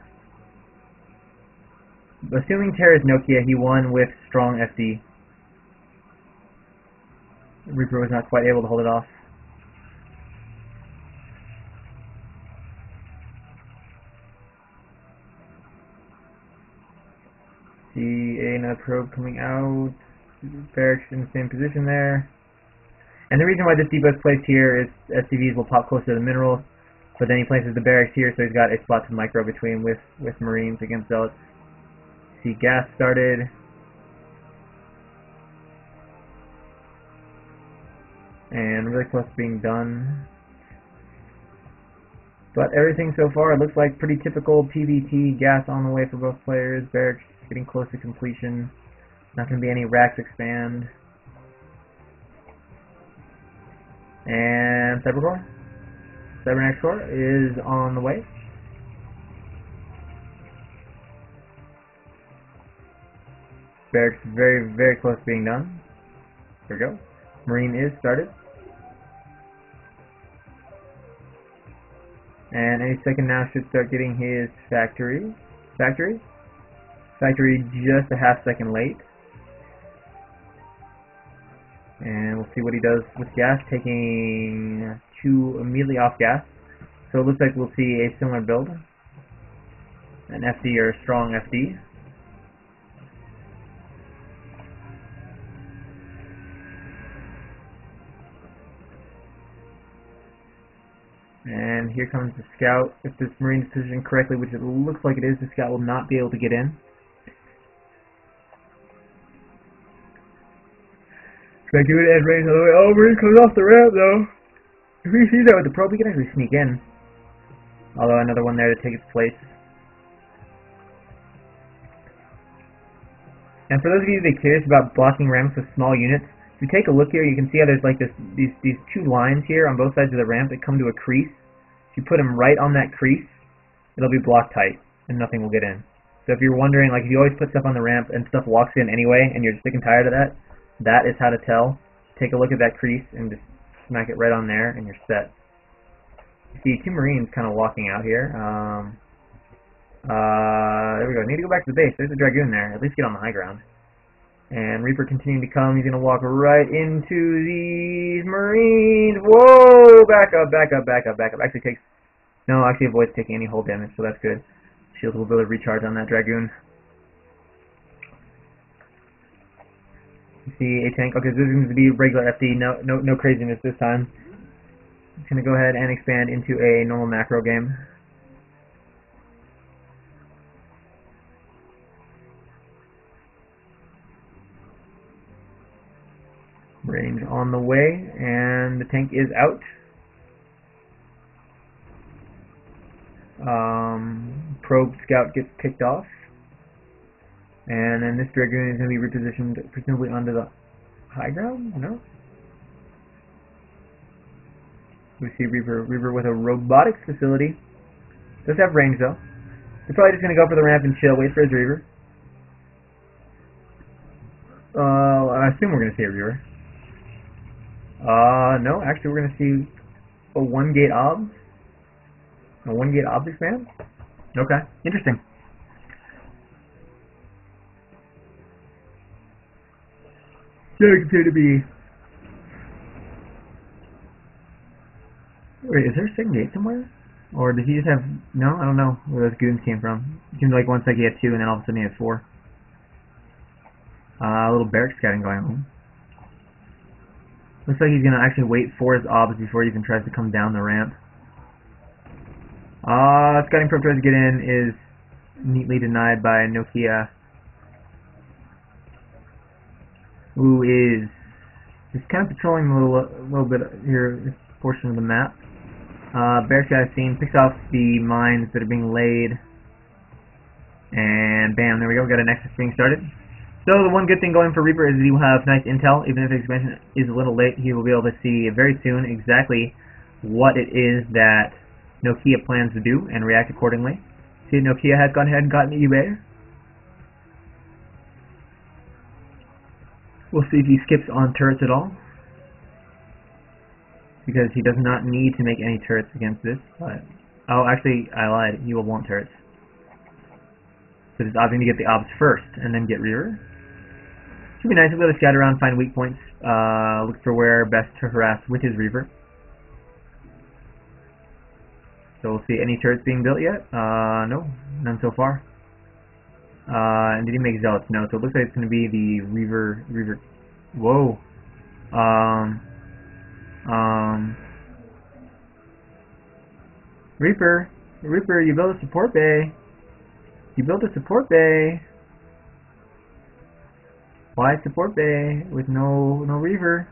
Assuming Terror is Nokia, he won with strong FD. Reaper was not quite able to hold it off. See another probe coming out. Barracks in the same position there. And the reason why this depot is placed here is SCVs will pop closer to the minerals, but then he places the barracks here, so he's got a spot to micro between with Marines against Zealots. See gas started. And really close to being done. But everything so far, it looks like pretty typical PvT. Gas on the way for both players. Barracks getting close to completion. Not going to be any racks expand. And Cybernetic Core is on the way. Barracks very, very close to being done. There we go. Marine is started. And any second now should start getting his factory just a half second late. And we'll see what he does with gas, taking 2 immediately off gas. So it looks like we'll see a similar build, an FD or a strong FD. And here comes the scout. If this Marine is positioned correctly, which it looks like it is, the scout will not be able to get in. Try to give it edge range all the way. Oh, Marine comes off the ramp though. If he sees that with the probe, he can actually sneak in. Although another one there to take its place. And for those of you that are curious about blocking ramps with small units, if you take a look here, you can see how there's like these 2 lines here on both sides of the ramp that come to a crease. If you put them right on that crease, it'll be block tight, and nothing will get in. So if you're wondering, like if you always put stuff on the ramp and stuff walks in anyway, and you're sick and tired of that, that is how to tell. Take a look at that crease and just smack it right on there, and you're set. You see 2 Marines kind of walking out here. There we go. Need to go back to the base. There's a Dragoon there. At least get on the high ground. And Reaper continuing to come. He's going to walk right into these Marines. Whoa! Back up, back up, back up, back up. Actually avoids taking any hull damage, so that's good. Shield will be able to recharge on that Dragoon. You see a tank. Okay, this is going to be regular FD. No craziness this time. It's going to go ahead and expand into a normal macro game. Range on the way, and the tank is out. Probe scout gets picked off, and then this Dragoon is going to be repositioned presumably onto the high ground. No. We see Reaper with a robotics facility. Does have range though. They're probably just going to go for the ramp and chill, wait for his Reaver. I assume we're going to see a Reaver. No, actually we're going to see a 1-gate obs. A 1-gate obs expand? Okay, interesting. So it appear to be... Wait, is there a second gate somewhere? Or does he just have... No, I don't know where those goons came from. It seems like one second he had 2 and then all of a sudden he had 4. A little barrack scouting going on. Looks like he's going to actually wait for his obs before he even tries to come down the ramp. Scouting probe tries to get in, is neatly denied by Nokia, who is just kind of patrolling a little bit here, this portion of the map. Barrack I've seen picks off the mines that are being laid, and bam, there we go, got a Nexus being started. So the one good thing going for Reaper is that he will have nice intel. Even if the expansion is a little late, he will be able to see very soon exactly what it is that Nokia plans to do and react accordingly. See, Nokia has gone ahead and gotten eBay. We'll see if he skips on turrets at all, because he does not need to make any turrets against this. But oh, actually, I lied. He will want turrets. So it's opting to get the obs first and then get Reaver. Should be nice to be able to scout around, find weak points, look for where best to harass with his Reaver. So we'll see any turrets being built yet. No, none so far. And did he make zealots? No, so it looks like it's going to be the Reaver. Whoa. Reaper, you built a support bay. You built a support bay. Why support bay with no Reaver?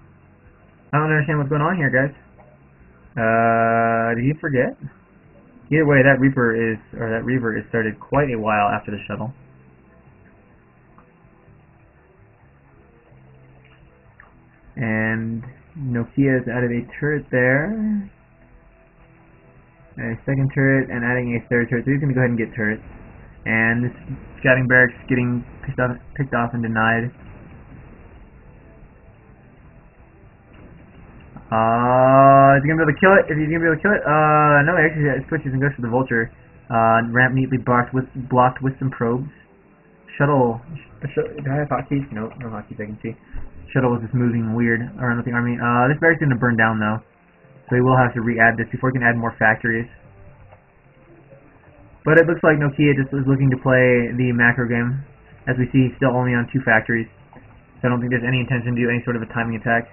I don't understand what's going on here, guys. Did he forget? Either way, that Reaver is started quite a while after the shuttle. And Nokia has added a turret there, and a second turret, and adding a third turret. So he's going to go ahead and get turrets. And this scouting barracks getting picked off and denied. Is he going to be able to kill it? Is he going to be able to kill it? No, he actually switches and goes for the vulture. Ramp neatly blocked with some probes. Shuttle. Do I have hotkeys? No, no hotkeys I can see. Shuttle was just moving weird around with the army. This barracks is going to burn down though, so he will have to re-add this before he can add more factories. But it looks like Nokia just is looking to play the macro game. As we see, he's still only on 2 factories, so I don't think there's any intention to do any sort of a timing attack.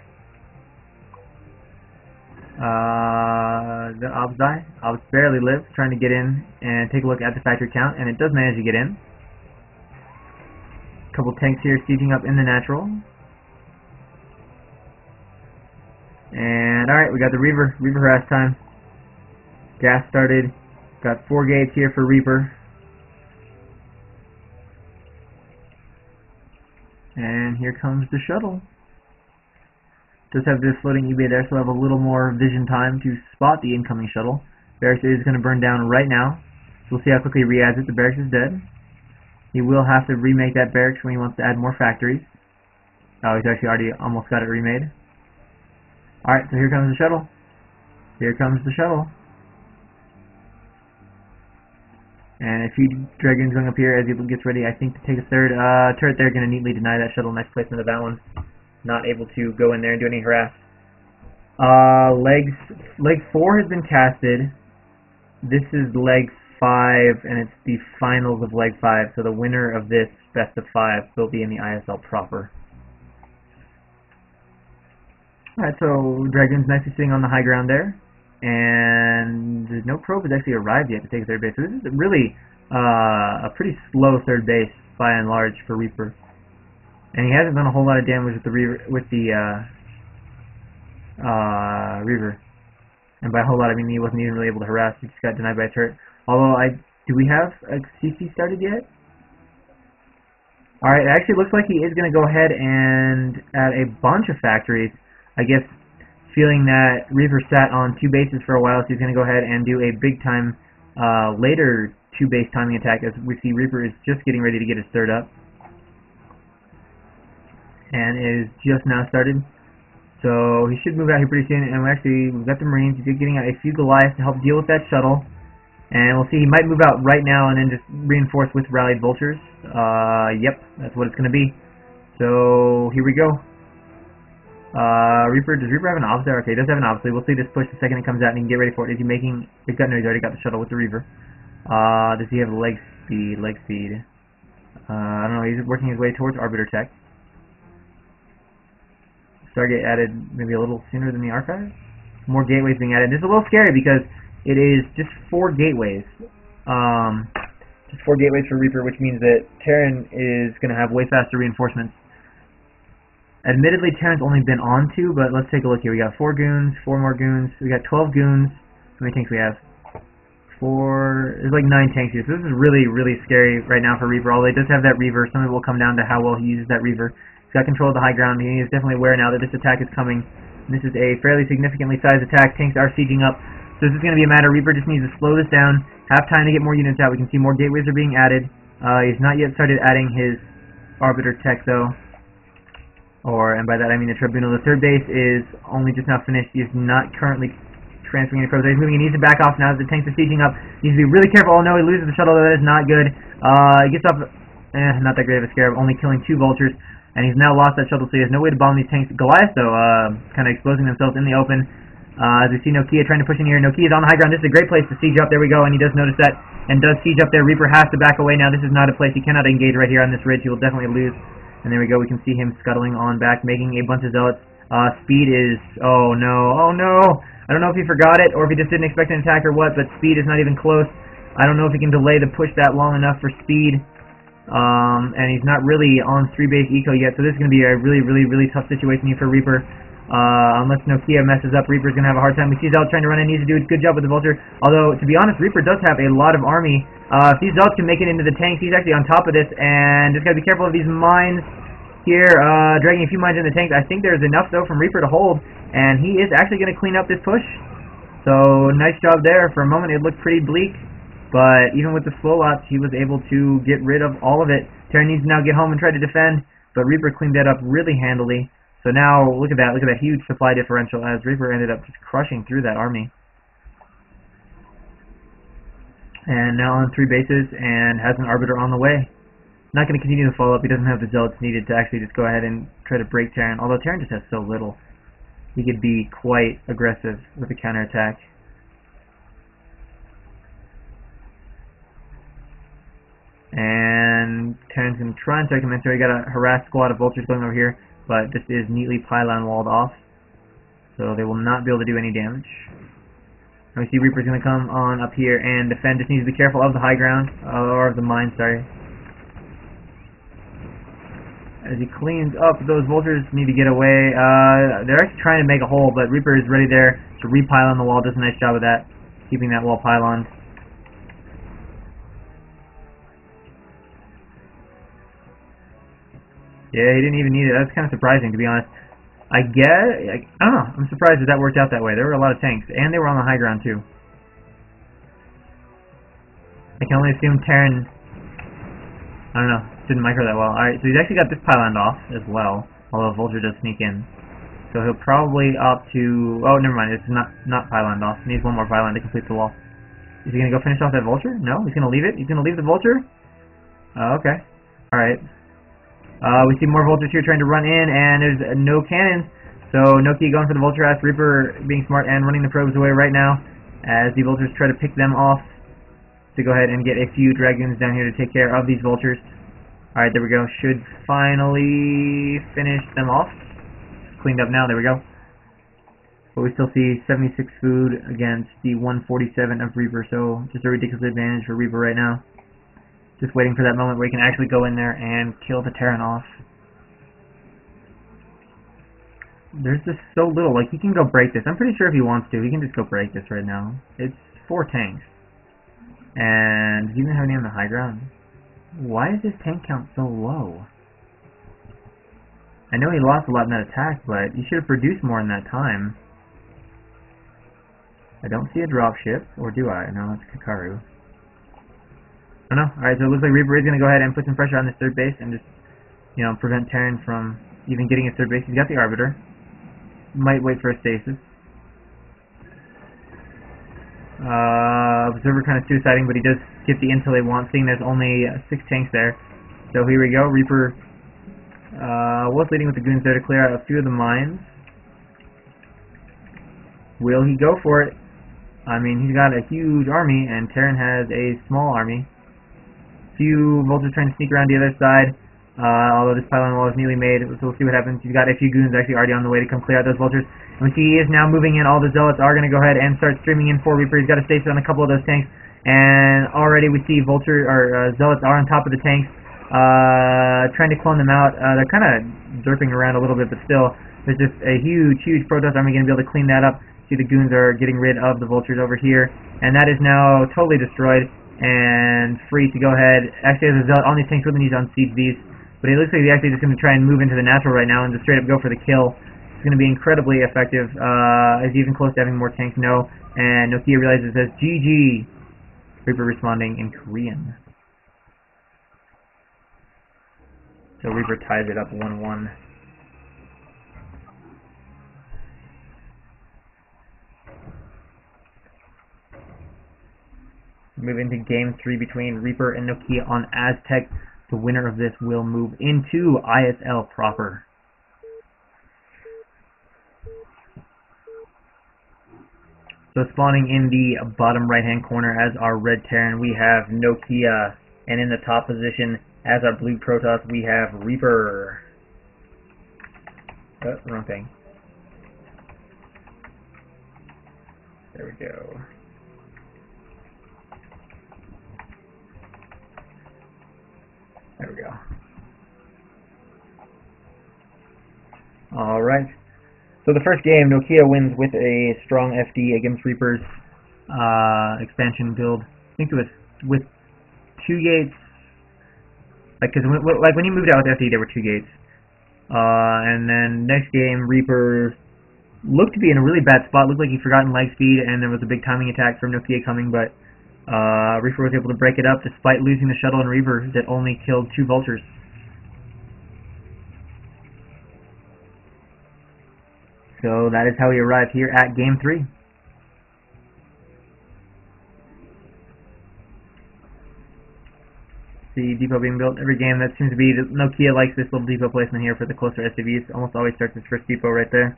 The Obs die. Obs barely live, trying to get in and take a look at the factory count, and it does manage to get in. A couple tanks here sieging up in the natural. And alright, we got the Reaver harass time. Gas started. Got 4 gates here for Reaper. And here comes the shuttle. Does have this floating eBay there, so we'll have a little more vision time to spot the incoming shuttle. Barracks is going to burn down right now. So we'll see how quickly he re-adds it. The barracks is dead. He will have to remake that barracks when he wants to add more factories. Oh, he's actually already almost got it remade. Alright, so here comes the shuttle. Here comes the shuttle. And a few Dragoons going up here as he gets ready, I think, to take a third turret there. Going to neatly deny that shuttle. Nice placement of that one. Not able to go in there and do any harass. Leg 4 has been casted. This is leg 5, and it's the finals of leg 5. So the winner of this best of 5 will be in the ISL proper. Alright, so Dragoon's nicely sitting on the high ground there, and there's no probe has actually arrived yet to take third base. So this is really a pretty slow third base by and large for Reaper, and he hasn't done a whole lot of damage with the Reaver. And by a whole lot, I mean he wasn't even really able to harass. He just got denied by a turret. Although do we have a CC started yet? Alright, it actually looks like he is going to go ahead and add a bunch of factories. I guess feeling that Reaver sat on 2 bases for a while, so he's going to go ahead and do a big time later 2-base timing attack, as we see Reaper is just getting ready to get his third up. And is just now started. So he should move out here pretty soon, and we've got the Marines. He's getting out a few Goliaths to help deal with that shuttle. And we'll see, he might move out right now and then just reinforce with rallied vultures. Yep, that's what it's going to be. So here we go. Reaper, does Reaper have an obs there? Okay, he does have an obs, so we'll see this push the second it comes out and he can get ready for it. Is he making, he's already got the shuttle with the Reaver. Does he have leg speed? I don't know, he's working his way towards Arbiter Tech. Stargate added maybe a little sooner than the archive. More gateways being added. This is a little scary because it is just 4 gateways. Just 4 gateways for Reaper, which means that Terran is going to have way faster reinforcements. Admittedly, Terran's only been on 2, but let's take a look here. We got 4 goons, 4 more goons. We got 12 goons. How many tanks we have? 4. There's like 9 tanks here. So this is really, really scary right now for Reaper. Although he does have that Reaver. Some of it will come down to how well he uses that Reaver. He's got control of the high ground. He is definitely aware now that this attack is coming. And this is a fairly significantly sized attack. Tanks are sieging up. So this is going to be a matter. Reaper just needs to slow this down. Have time to get more units out. We can see more gateways are being added. He's not yet started adding his Arbiter Tech though. And by that I mean the Tribunal. The third base is only just now finished. He is not currently transferring any probes. He's moving. He needs to back off now that the tanks are sieging up. He needs to be really careful. Oh no, he loses the shuttle. That is not good. He gets off. Not that great of a scare. Only killing 2 vultures. And he's now lost that shuttle, so he has no way to bomb these tanks. Goliath, though, kind of exposing themselves in the open. As we see Nokia trying to push in here. Nokia is on the high ground. This is a great place to siege up. There we go. And he does notice that and does siege up there. Reaper has to back away now. This is not a place. He cannot engage right here on this ridge. He will definitely lose. And there we go. We can see him scuttling on back, making a bunch of zealots. Speed is... Oh, no. Oh, no. I don't know if he forgot it or if he just didn't expect an attack or what, but speed is not even close. I don't know if he can delay the push that long enough for speed. And he's not really on 3-base eco yet, so this is going to be a really, really, really tough situation here for Reaper. Unless Nokia messes up, Reaper's going to have a hard time. We see Zealot trying to run in. Needs to do a good job with the Vulture. Although, to be honest, Reaper does have a lot of army. If these Zealots can make it into the tanks, he's actually on top of this. And just got to be careful of these mines here. Dragging a few mines in the tanks. I think there's enough, though, from Reaper to hold. And he is actually going to clean up this push. So, nice job there. For a moment, it looked pretty bleak. But even with the slow lots, he was able to get rid of all of it. Terran needs to now get home and try to defend. But Reaper cleaned that up really handily. So now, look at that huge supply differential as Reaper ended up just crushing through that army. And now on 3 bases and has an Arbiter on the way. Not going to continue to follow up. He doesn't have the Zealots needed to actually just go ahead and try to break Terran. Although Terran just has so little. He could be quite aggressive with a counterattack. And Terran's going to try and take him in. So we got a harassed squad of Vultures going over here. But this is neatly pylon walled off, so they will not be able to do any damage. And we see Reaper's going to come on up here and defend. Just needs to be careful of the high ground, or of the mine, sorry. As he cleans up, those Vultures need to get away. They're actually trying to make a hole, but Reaper is ready there to repylon the wall. Does a nice job of that, keeping that wall pyloned. Yeah, he didn't even need it. That's kind of surprising, to be honest. I don't know. I'm surprised that worked out that way. There were a lot of tanks, and they were on the high ground, too. I can only assume Terran, I don't know, didn't micro that well. Alright, so he's actually got this pyloned off as well, although Vulture does sneak in. So he'll probably opt to... Oh, never mind. It's not pyloned off. He needs one more pylon to complete the wall. Is he going to go finish off that Vulture? No, he's going to leave it. He's going to leave the Vulture? Okay. Alright. We see more Vultures here trying to run in, and there's no cannons. So Nokia going for the Vulture as Reaper being smart and running the probes away right now as the Vultures try to pick them off to go ahead and get a few Dragoons down here to take care of these Vultures. Alright, there we go. Should finally finish them off. Cleaned up now, there we go. But we still see 76 food against the 147 of Reaper, so just a ridiculous advantage for Reaper right now. Just waiting for that moment where he can actually go in there and kill the Terran off. There's just so little. Like, he can go break this. I'm pretty sure if he wants to, he can just go break this right now. It's 4 tanks. And does he even have any on the high ground? Why is his tank count so low? I know he lost a lot in that attack, but he should have produced more in that time. I don't see a dropship, or do I? No, it's Kakaru. Oh no. Alright, so it looks like Reaper is going to go ahead and put some pressure on this third base and just, you know, prevent Terran from even getting his third base. He's got the Arbiter. Might wait for a stasis. Observer kind of suiciding, but he does get the intel they want, seeing there's only 6 tanks there. So here we go. Reaper was leading with the goons there to clear out a few of the mines. Will he go for it? I mean, he's got a huge army, and Terran has a small army. Few Vultures trying to sneak around the other side, although this pylon wall is newly made, so we'll see what happens. He's got a few goons actually already on the way to come clear out those Vultures. And we see he is now moving in. All the Zealots are going to go ahead and start streaming in for Reaper. He's got a stasis on a couple of those tanks, and already we see Zealots are on top of the tanks, trying to clone them out. They're kind of derping around a little bit, but still, there's just a huge Protoss army going to be able to clean that up. See, the goons are getting rid of the Vultures over here, and that is now totally destroyed and free to go ahead. Actually, as a Zealot, all these tanks really need to unsiege these, but it looks like he's actually just going to try and move into the natural right now and just straight up go for the kill. It's going to be incredibly effective. Is he even close to having more tanks? No. And Nokia realizes it says GG. Reaper responding in Korean. So Reaper ties it up 1-1. Moving to Game 3 between Reaper and Nokia on Aztec. The winner of this will move into ISL proper. So spawning in the bottom right-hand corner as our red Terran, we have Nokia. And in the top position as our blue Protoss, we have Reaper. Oh, wrong thing. There we go. There we go. Alright. So So the first game, Nokia wins with a strong FD against Reaper's expansion build. I think it was with 2 gates. Like, cause when he moved out with FD, there were 2 gates. And then next game, Reaper looked to be in a really bad spot. Looked like he'd forgotten leg speed, and there was a big timing attack from Nokia coming, but Reaper was able to break it up despite losing the shuttle and Reaver that only killed 2 vultures. So that is how we arrive here at Game 3. The depot being built. Every game that seems to be, Nokia likes this little depot placement here for the closer SCVs. Almost always starts its first depot right there.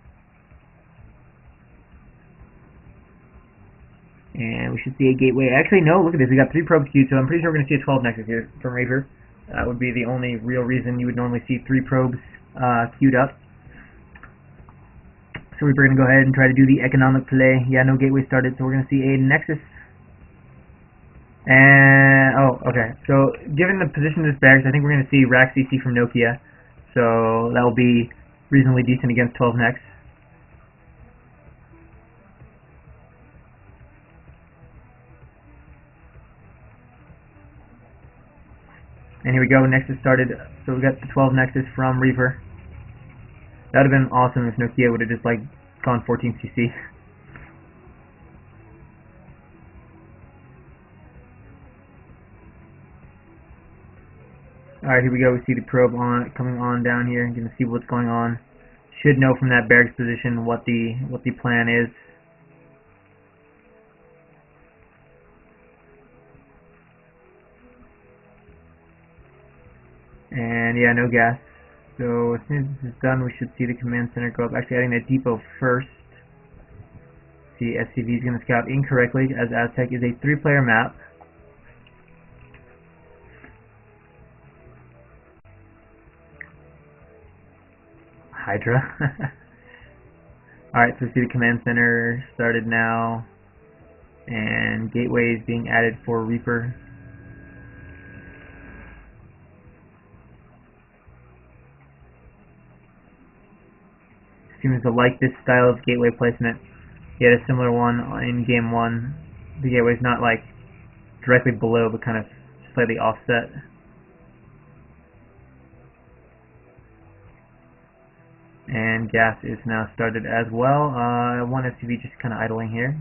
And we should see a gateway. Actually, no, look at this. We got 3 probes queued, so I'm pretty sure we're going to see a 12 nexus here from Reaper. That would be the only real reason you would normally see 3 probes queued up. So we're going to go ahead and try to do the economic play. Yeah, no gateway started, so we're going to see a nexus. And, oh, okay. So, given the position of this barracks, I think we're going to see rack CC from Nokia. So, that will be reasonably decent against 12 nex. And here we go, Nexus started. So we got the 12 Nexus from Reaper. That would have been awesome if Nokia would have just like gone 14 CC. Alright, here we go. We see the probe coming on down here. You can see what's going on. Should know from that barracks position what the plan is. And yeah, no gas. So as soon as this is done, we should see the command center go up. Actually, adding that depot first. See, SCV is going to scout incorrectly, as Aztec is a 3-player map. Hydra. Alright, so we see the command center started now. And gateway is being added for Reaper. Seems to like this style of gateway placement. He had a similar one in game 1. The gateway's not like directly below, but kind of slightly offset. And gas is now started as well. One SCV just kind of idling here.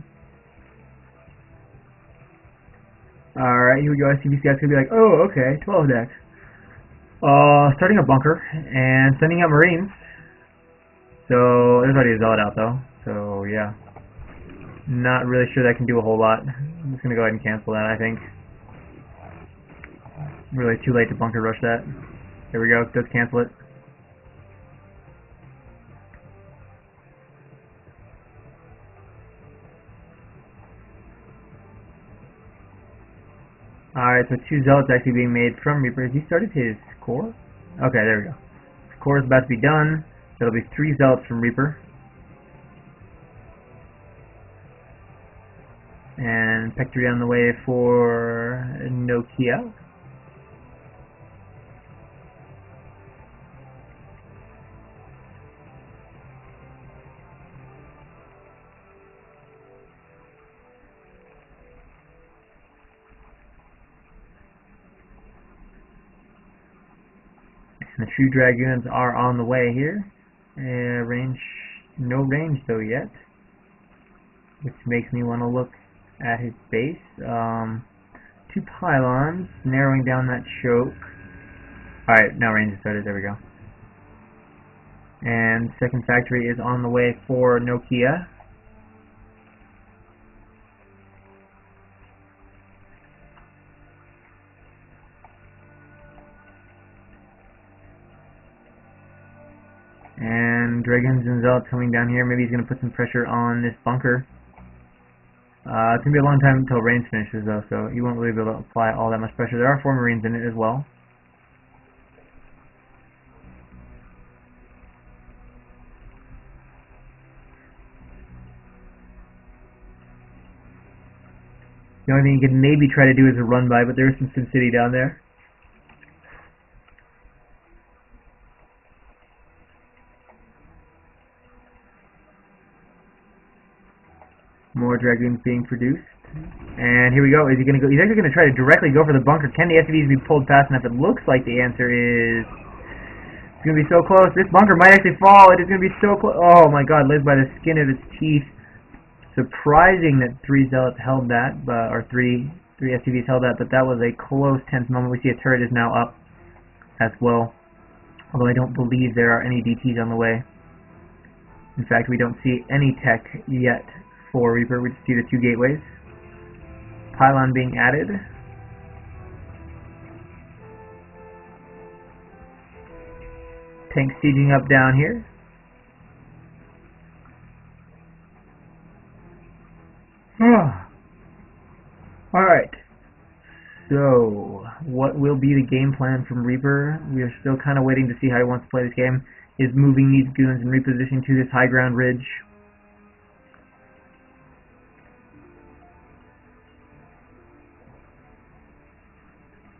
Alright, here we go. SCV scouts gonna be like, oh, okay, 12 decks. Starting a bunker and sending out Marines. So, there's already a Zealot out though, so yeah. Not really sure that can do a whole lot. I'm just going to go ahead and cancel that, I think. Really too late to bunker rush that. There we go, does cancel it. Alright, so 2 Zealots actually being made from Reaper. Has he started his core? Okay, there we go. His core is about to be done. That'll be 3 Zealots from Reaper. And Pectory on the way for Nokia. And the True Dragoons are on the way here. Range, no range though yet, which makes me want to look at his base. 2 pylons, narrowing down that choke. Alright, now range is started, there we go. And second factory is on the way for Nokia. And Dragons and Zealots coming down here. Maybe he's going to put some pressure on this bunker. It's going to be a long time until range finishes though, so you won't really be able to apply all that much pressure. There are 4 Marines in it as well. The only thing you can maybe try to do is a run by, but there is some Sim City down there. More Dragoons being produced. And here we go. Is he going to go? He's actually going to try to directly go for the bunker. Can the SCVs be pulled fast enough? It looks like the answer is... It's going to be so close. This bunker might actually fall. It is going to be so close. Oh my god, lives by the skin of its teeth. Surprising that 3 Zealots held that, or three SCVs held that, but that was a close, tense moment. We see a turret is now up as well. Although I don't believe there are any DTs on the way. In fact, we don't see any tech yet for Reaper. We just see the 2 gateways. Pylon being added. Tank sieging up down here. Alright. So, what will be the game plan from Reaper? We are still kind of waiting to see how he wants to play this game. Is moving these goons and repositioning to this high ground ridge.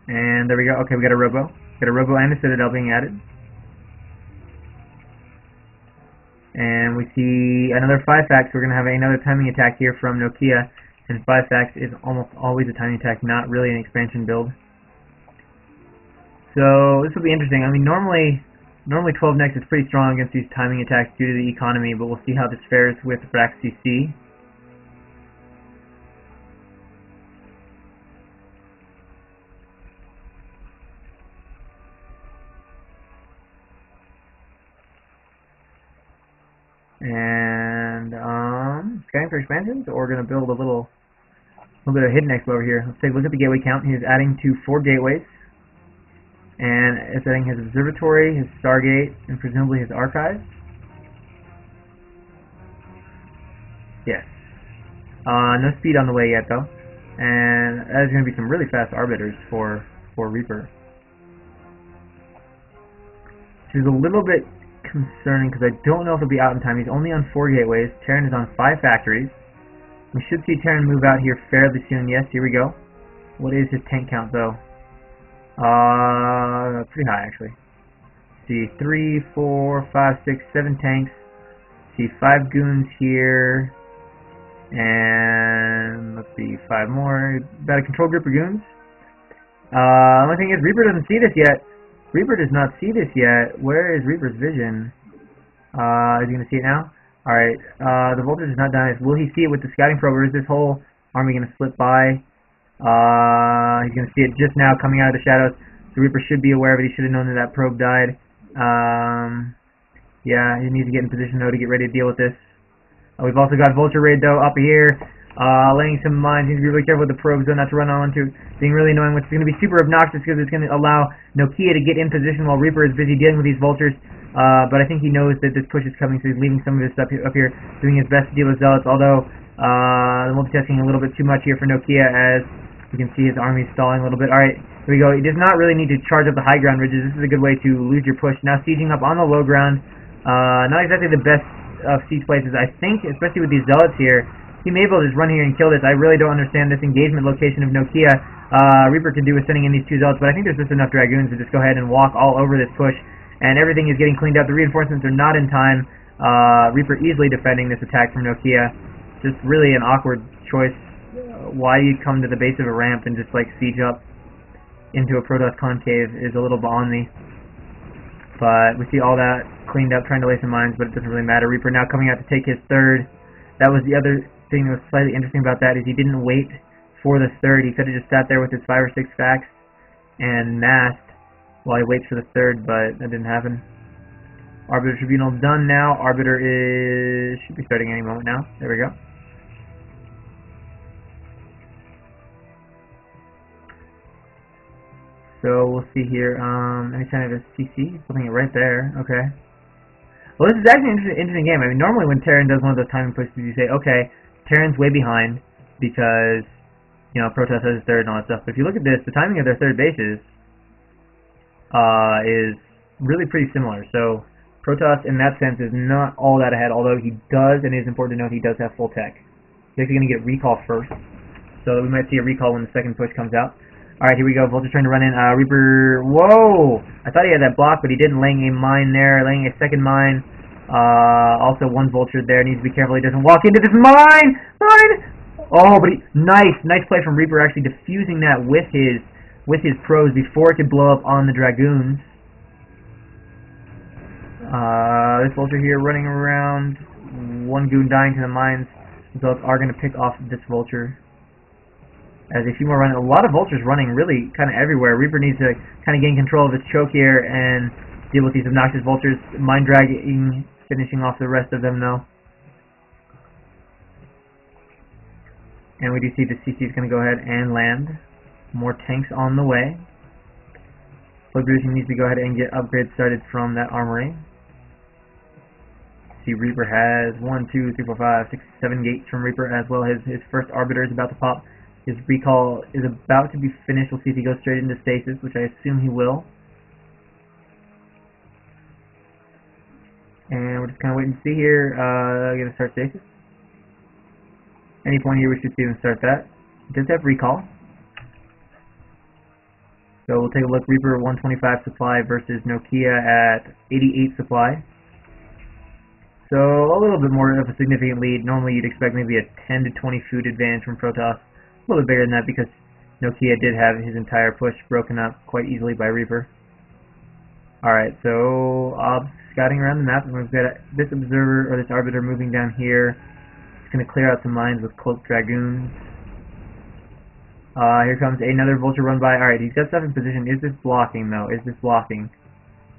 And there we go. Okay, we got a robo. Got a robo and a citadel being added. And we see another 5-fax. We're going to have another timing attack here from Nokia. And 5-fax is almost always a timing attack, not really an expansion build. So this will be interesting. I mean, normally 12 next is pretty strong against these timing attacks due to the economy, but we'll see how this fares with Rax CC. And scanning for expansions, or we're going to build a little bit of hidden expo over here. Let's take a look at the gateway count. He's adding to 4 gateways, and it's adding his observatory, his Stargate, and presumably his archives. Yes. No speed on the way yet though, and there's going to be some really fast arbiters for Reaper, which is a little bit concerning because I don't know if he'll be out in time. He's only on 4 gateways. Terran is on 5 factories. We should see Terran move out here fairly soon. Yes, here we go. What is his tank count though? Pretty high actually. See 3, 4, 5, 6, 7 tanks. See 5 goons here. And let's see, 5 more. About a control group of goons. Only thing is Reaper doesn't see this yet. Reaper does not see this yet. Where is Reaper's vision? Is he going to see it now? Alright, the voltage is not done. Will he see it with the scouting probe, or is this whole army going to slip by? He's going to see it just now coming out of the shadows. The Reaper should be aware of it. He should have known that that probe died. Yeah, he needs to get in position though to get ready to deal with this. We've also got Vulture Raid though up here. Laying some mines. Needs to be really careful with the probes though, not to run onto being really annoying, which is going to be super obnoxious because it's going to allow Nokia to get in position while Reaper is busy dealing with these vultures. But I think he knows that this push is coming, so he's leaving some of his stuff up here, doing his best to deal with Zealots, although the multitasking a little bit too much here for Nokia, as you can see his army stalling a little bit. Alright, here we go. He does not really need to charge up the high ground ridges. This is a good way to lose your push. Now sieging up on the low ground. Not exactly the best of siege places, I think, especially with these Zealots here. He may be able to just run here and kill this. I really don't understand this engagement location of Nokia. Reaper could do with sending in these 2 Zealots, but I think there's just enough Dragoons to just go ahead and walk all over this push, and everything is getting cleaned up. The reinforcements are not in time. Reaper easily defending this attack from Nokia. Just really an awkward choice. Why you'd come to the base of a ramp and just like siege up into a Protoss concave is a little beyond me. But we see all that cleaned up, trying to lay some mines, but it doesn't really matter. Reaper now coming out to take his 3rd. That was the other thing that was slightly interesting about that, is he didn't wait for the 3rd. He could have just sat there with his 5 or 6 facts and massed while he waits for the 3rd, but that didn't happen. Arbiter Tribunal done now. Arbiter should be starting any moment now. There we go. So we'll see here. Any sign of a CC? Putting it right there. Okay. Well, this is actually an interesting game. I mean, normally when Terran does one of those timing pushes, you say, okay, Terran's way behind because, you know, Protoss has his 3rd and all that stuff. But if you look at this, the timing of their 3rd bases is really pretty similar. So Protoss, in that sense, is not all that ahead, although he does, and it is important to note, he does have full tech. He's actually going to get recall first, so we might see a recall when the 2nd push comes out. Alright, here we go. Vulture trying to run in. Reaper, whoa! I thought he had that block, but he didn't, laying a mine there, laying a 2nd mine. Also, one vulture there needs to be careful he doesn't walk into this mine! Mine! Oh, but nice play from Reaper, actually defusing that with his pros before it could blow up on the dragoons. This vulture here running around, one goon dying to the mines. So are going to pick off this vulture. As a few more running, a lot of vultures running really kind of everywhere. Reaper needs to kind of gain control of his choke here and deal with these obnoxious vultures. Mine dragging, finishing off the rest of them though. And we do see the CC is going to go ahead and land. More tanks on the way. Plug producing needs to go ahead and get upgrades started from that armory. See, Reaper has 1, 2, 3, 4, 5, 6, 7 gates from Reaper as well. His first Arbiter is about to pop. His recall is about to be finished. We'll see if he goes straight into stasis, which I assume he will. And we're just kind of waiting to see here. Gonna start stasis. Any point here, we should see him start that. He does have recall. So we'll take a look. Reaper 125 supply versus Nokia at 88 supply. So a little bit more of a significant lead. Normally you'd expect maybe a 10 to 20 food advantage from Protoss. A little bit bigger than that because Nokia did have his entire push broken up quite easily by Reaper. Alright, so scouting around the map, and we've got this observer, or this Arbiter moving down here. It's going to clear out some mines with cloaked dragoons. Here comes another vulture run by. Alright, he's got stuff in position. Is this blocking though? Is this blocking?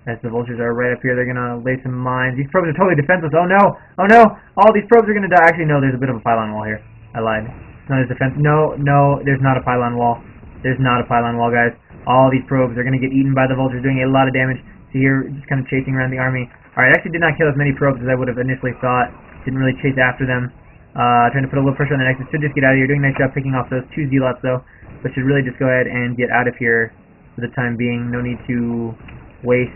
As the vultures are right up here, they're going to lay some mines. These probes are totally defenseless. Oh no! Oh no! All these probes are going to die. Actually, no, there's a bit of a pylon wall here. I lied. It's not as defense. No, there's not a pylon wall. There's not a pylon wall, guys. All these probes are going to get eaten by the vultures, doing a lot of damage. See here, just kind of chasing around the army. Alright, actually did not kill as many probes as I would have initially thought. Didn't really chase after them. Trying to put a little pressure on the Nexus. Should just get out of here. Doing a nice job picking off those 2 Zealots, though. But should really just go ahead and get out of here for the time being. No need to waste.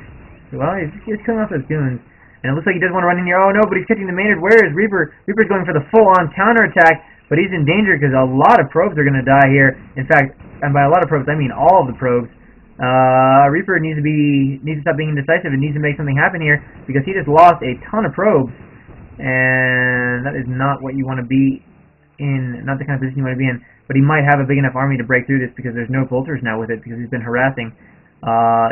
Well, he's killing off those goons. And it looks like he does want to run in here. Oh no, but he's catching the Maynard. Where is Reaper? Reaper's going for the full-on counterattack, but he's in danger because a lot of probes are going to die here. In fact, and by a lot of probes, I mean all of the probes. Reaper needs to stop being indecisive and needs to make something happen here because he just lost a ton of probes. And that is not what you want to be in, not the kind of position you want to be in. But he might have a big enough army to break through this because there's no vultures now with it because he's been harassing.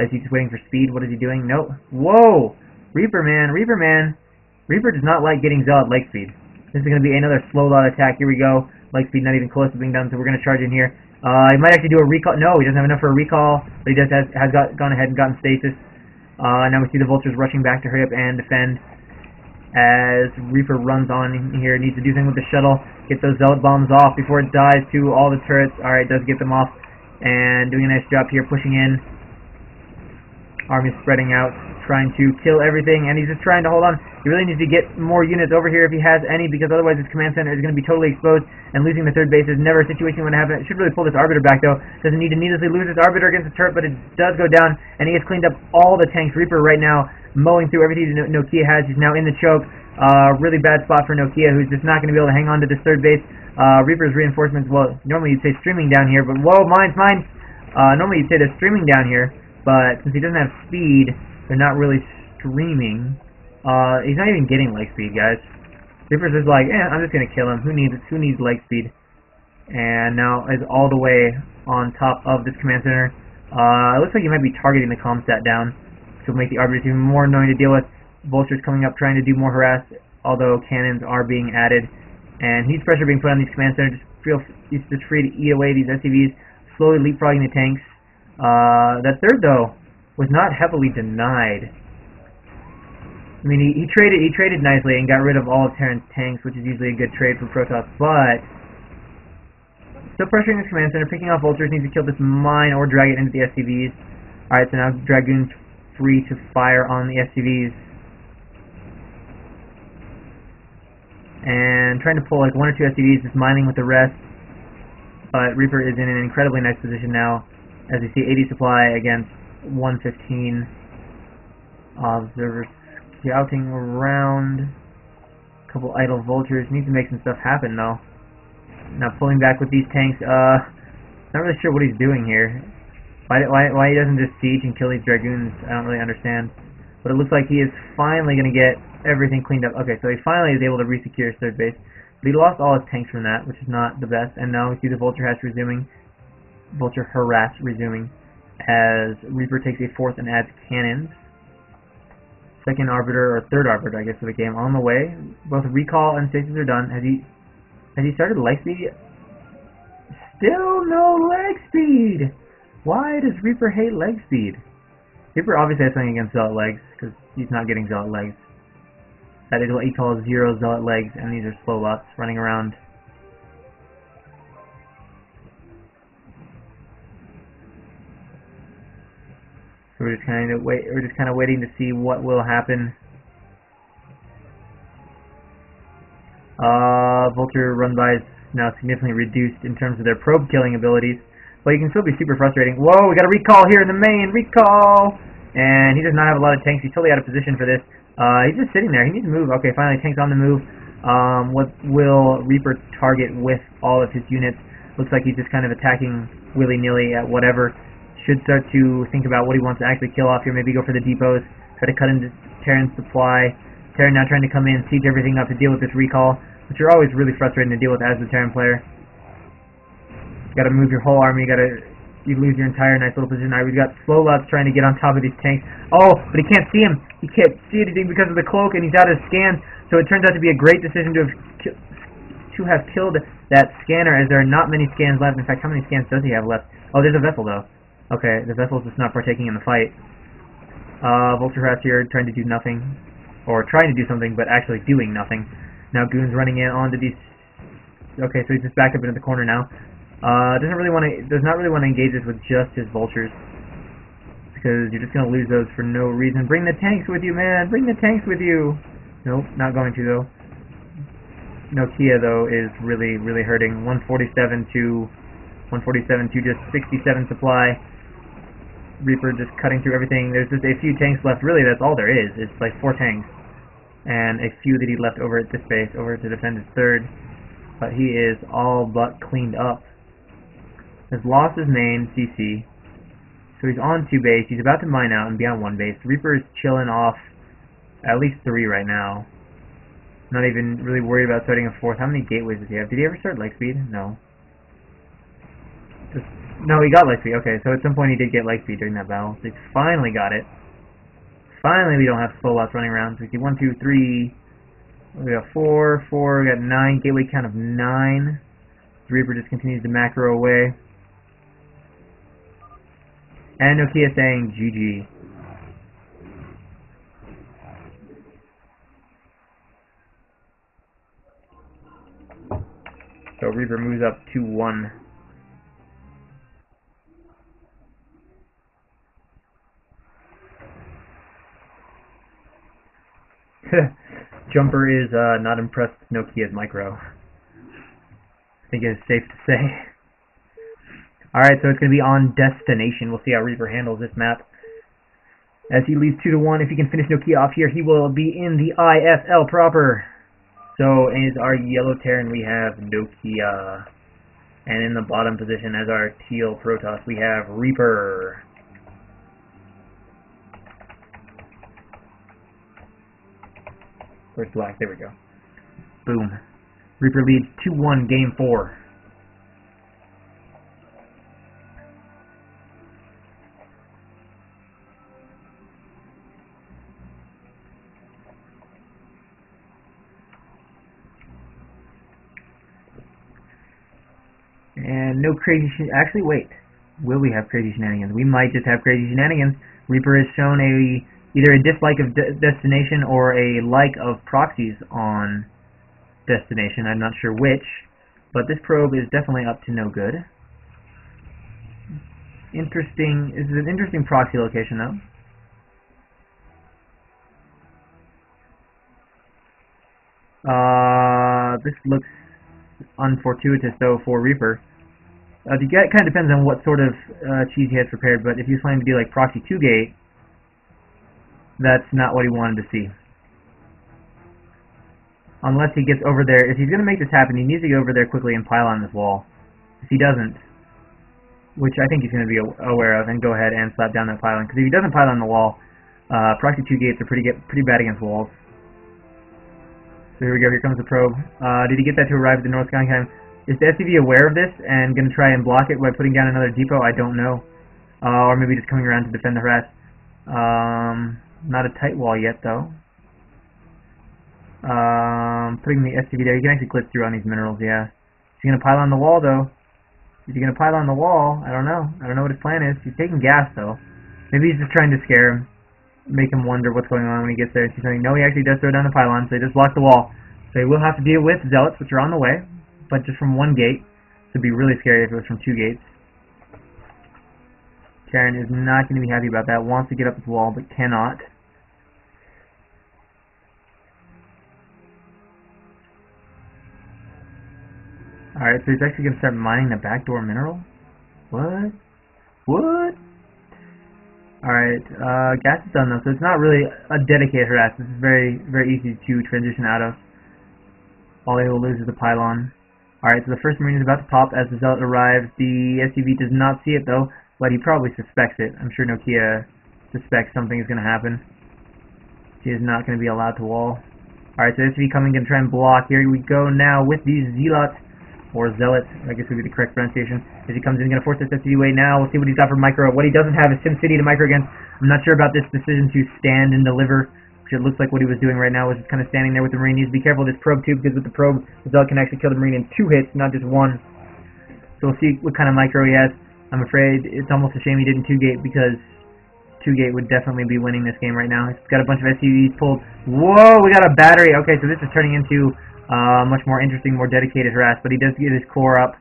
Is he just waiting for speed? What is he doing? Nope. Whoa! Reaper man. Reaper does not like getting Zealot leg speed. This is going to be another slow lot attack. Here we go. Leg speed not even close to being done, so we're going to charge in here. He might actually do a recall. No, he doesn't have enough for a recall, but he has gone ahead and gotten stasis. Now we see the vultures rushing back to hurry up and defend. As Reaper runs on in here, needs to do something with the shuttle. Get those Zealot bombs off before it dies to all the turrets. Alright, does get them off. And doing a nice job here, pushing in. Army's spreading out, trying to kill everything, and he's just trying to hold on. He really needs to get more units over here if he has any, because otherwise his command center is going to be totally exposed, and losing the third base is never a situation you want to happen. It should really pull this Arbiter back, though. Doesn't need to needlessly lose this Arbiter against the turret, but it does go down, and he has cleaned up all the tanks. Reaper right now mowing through everything Nokia has. He's now in the choke. Really bad spot for Nokia, who's just not going to be able to hang on to this third base. Reaper's reinforcements, well, normally you'd say streaming down here, but whoa, mines! Normally you'd say they're streaming down here. But since he doesn't have speed, they're not really streaming. He's not even getting leg speed, guys. Reaper's just like, I'm just gonna kill him. Who needs leg speed? And now is all the way on top of this command center. It looks like he might be targeting the comstat down to make the Arbiters even more annoying to deal with. Vultures coming up trying to do more harass, although cannons are being added. And heat pressure being put on these command centers. He's just free to eat away these SCVs, slowly leapfrogging the tanks. That third, though, was not heavily denied. I mean, he traded nicely and got rid of all of Terran's tanks, which is usually a good trade for Protoss, but still pressuring his command center, picking off vultures, needs to kill this mine or drag it into the SCVs. Alright, so now Dragoon's free to fire on the SCVs. And trying to pull like 1 or 2 SCVs, just mining with the rest. But Reaper is in an incredibly nice position now. As we see, 80 supply against 115. Observers scouting around. A couple idle vultures. Needs to make some stuff happen, though. Now pulling back with these tanks. Not really sure what he's doing here. Why he doesn't just siege and kill these dragoons, I don't really understand. but it looks like he is finally going to get everything cleaned up. Okay, so he finally is able to re-secure his third base. But he lost all his tanks from that, which is not the best. And now we see the Vulture Harass resuming, as Reaper takes a fourth and adds cannons. Second Arbiter, or third Arbiter, I guess, of the game on the way. Both recall and stasis are done. Has he started leg speed? Still no leg speed! Why does Reaper hate leg speed? Reaper obviously has something against zealot legs, because he's not getting zealot legs. That is what he calls zero zealot legs, and these are slow lots running around. So we're just kind of waiting to see what will happen. Vulture run by is now significantly reduced in terms of their probe killing abilities, but he can still be super frustrating. Whoa, we got a recall here in the main, recall! And he does not have a lot of tanks. He's totally out of position for this. He's just sitting there. He needs to move. Okay, finally, tank's on the move. What will Reaper target with all of his units? Looks like he's just kind of attacking willy-nilly at whatever. Should start to think about what he wants to actually kill off here. Maybe go for the depots, try to cut into Terran's supply. Terran now trying to come in, siege everything up to deal with this recall, which are always really frustrating to deal with as the Terran player. You gotta move your whole army, you lose your entire nice little position. Alright, we've got slow lots trying to get on top of these tanks. Oh, but he can't see him. He can't see anything because of the cloak, and he's out of scan. So it turns out to be a great decision to have killed that scanner, as there are not many scans left. In fact, how many scans does he have left? Oh, there's a vessel though. Okay, the vessel's just not partaking in the fight. Vulture Harass here trying to do nothing, or trying to do something, but actually doing nothing. Now Goon's running in onto these. Okay, so he's just backed up into the corner now. Does not really want to engage this with just his vultures, because you're just going to lose those for no reason. Bring the tanks with you, man! Bring the tanks with you! Nope, not going to though. Nokia though is really, really hurting. 147 to just 67 supply. Reaper just cutting through everything. There's just a few tanks left. Really, that's all there is. It's like 4 tanks. And a few that he left over at this base, over to defend his third. But he is all but cleaned up. Has lost his main, CC. So he's on 2 base. He's about to mine out and be on 1 base. Reaper is chilling off at least 3 right now. Not even really worried about starting a 4th. How many gateways does he have? Did he ever start leg speed? No. No, he got leg speed. Okay, so at some point he did get leg speed during that battle. So he's finally got it. Finally, we don't have slow lots running around. So we see 1, 2, 3. We got 4, 4. We got 9. Gateway count of 9. The Reaper just continues to macro away. And Nokia saying GG. So Reaper moves up 2-1. Jumper is not impressed with Nokia's micro. I think it's safe to say. Alright, so it's going to be on destination. We'll see how Reaper handles this map. As he leads 2-1, if he can finish Nokia off here, he will be in the ISL proper. So as our yellow Terran, we have Nokia. And in the bottom position as our teal Protoss, we have Reaper. Where's black? There we go. Boom. Reaper leads 2-1 game 4. And no crazy actually, wait. Will we have crazy shenanigans? We might just have crazy shenanigans. Reaper has shown either a dislike of destination or a like of proxies on destination. I'm not sure which, but this probe is definitely up to no good. Interesting. This is an interesting proxy location, though. This looks unfortuitous, though, for Reaper. It kind of depends on what sort of cheese he has prepared, but if he's planning to do like proxy 2-gate, that's not what he wanted to see. Unless he gets over there. If he's going to make this happen, he needs to get over there quickly and pile on this wall. If he doesn't, which I think he's going to be aware of, and go ahead and slap down that piling. Because if he doesn't pile on the wall, Proxy 2 gates are pretty bad against walls. So here we go, here comes the probe. Did he get that to arrive at the North Skyline? Is the SCV aware of this and going to try and block it by putting down another depot? I don't know. Or maybe just coming around to defend the harass. Not a tight wall yet, though. Putting the SCV there. You can actually clip through on these minerals, yeah. Is he going to pile on the wall, though? Is he going to pile on the wall? I don't know. I don't know what his plan is. He's taking gas, though. Maybe he's just trying to scare him. Make him wonder what's going on when he gets there and sees something. No, he actually does throw down the pylon, so he just blocked the wall. So he will have to deal with zealots, which are on the way, but just from one gate. So it'd be really scary if it was from 2 gates. Terran is not going to be happy about that. Wants to get up his wall, but cannot. Alright, so he's actually going to start mining the backdoor mineral? What? What? Alright, gas is done though, so it's not really a dedicated harass. This is very easy to transition out of. All they will lose is the pylon. Alright, so the first marine is about to pop as the zealot arrives. The SCV does not see it though, but he probably suspects it. I'm sure Nokia suspects something is going to happen. She is not going to be allowed to wall. Alright, so SCV coming, going to try and block. Here we go now with the zealot. Or zealot, I guess would be the correct pronunciation. As he comes in, going to force this SCV away now. We'll see what he's got for micro. What he doesn't have is SimCity to micro against. I'm not sure about this decision to stand and deliver, which it looks like what he was doing right now was just kind of standing there with the marine. He needs to be careful of this probe too, because with the probe, the zealot can actually kill the marine in 2 hits, not just 1. So we'll see what kind of micro he has. I'm afraid it's almost a shame he didn't 2-gate, because 2-gate would definitely be winning this game right now. He's got a bunch of SCVs pulled. Whoa, we got a battery. Okay, so this is turning into much more interesting, more dedicated harass, but he does get his core up.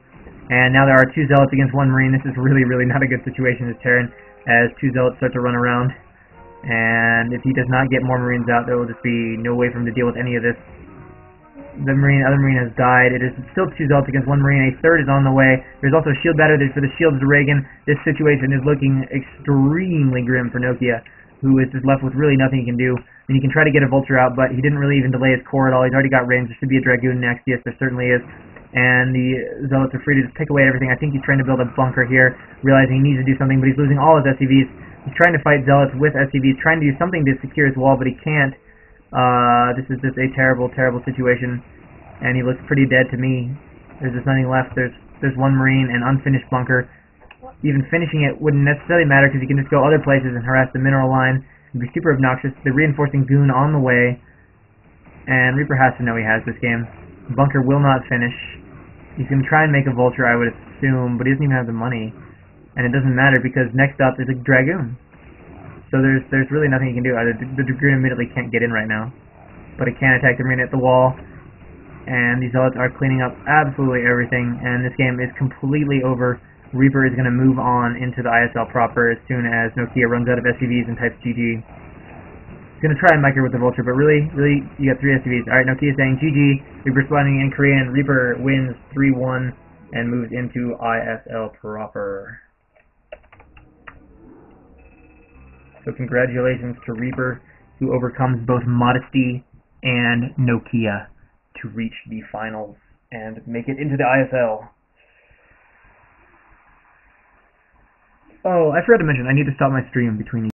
And now there are 2 zealots against 1 marine. This is really not a good situation as Terran, as 2 zealots start to run around. And if he does not get more marines out, there will just be no way for him to deal with any of this. The other marine has died. It is still 2 zealots against 1 marine. A third is on the way. There's also a shield battery for the shields of Reagan. This situation is looking extremely grim for Nokia, who is just left with really nothing he can do. And he can try to get a vulture out, but he didn't really even delay his core at all. He's already got range. There should be a dragoon next. Yes, there certainly is. And the zealots are free to just pick away everything. I think he's trying to build a bunker here, realizing he needs to do something, but he's losing all his SCVs. He's trying to fight zealots with SCVs, trying to do something to secure his wall, but he can't. This is just a terrible situation, and he looks pretty dead to me. There's just nothing left. There's 1 marine and unfinished bunker. Even finishing it wouldn't necessarily matter, because he can just go other places and harass the mineral line. It'd be super obnoxious. The reinforcing goon on the way, and Reaper has to know he has this game. Bunker will not finish. He's going to try and make a vulture, I would assume, but he doesn't even have the money. And it doesn't matter, because next up is a dragoon. So there's really nothing he can do. The dragoon admittedly can't get in right now, but it can attack the marine at the wall. And these zealots are cleaning up absolutely everything, and this game is completely over. Reaper is going to move on into the ISL proper as soon as Nokia runs out of SCVs and types GG. He's going to try and micro with the vulture, but really, you got 3 SCVs. Alright, Nokia saying GG. Reaper spawning in Korean. Reaper wins 3-1 and moves into ISL proper. So congratulations to Reaper, who overcomes both modesty and Nokia to reach the finals and make it into the ISL. Oh, I forgot to mention, I need to stop my stream between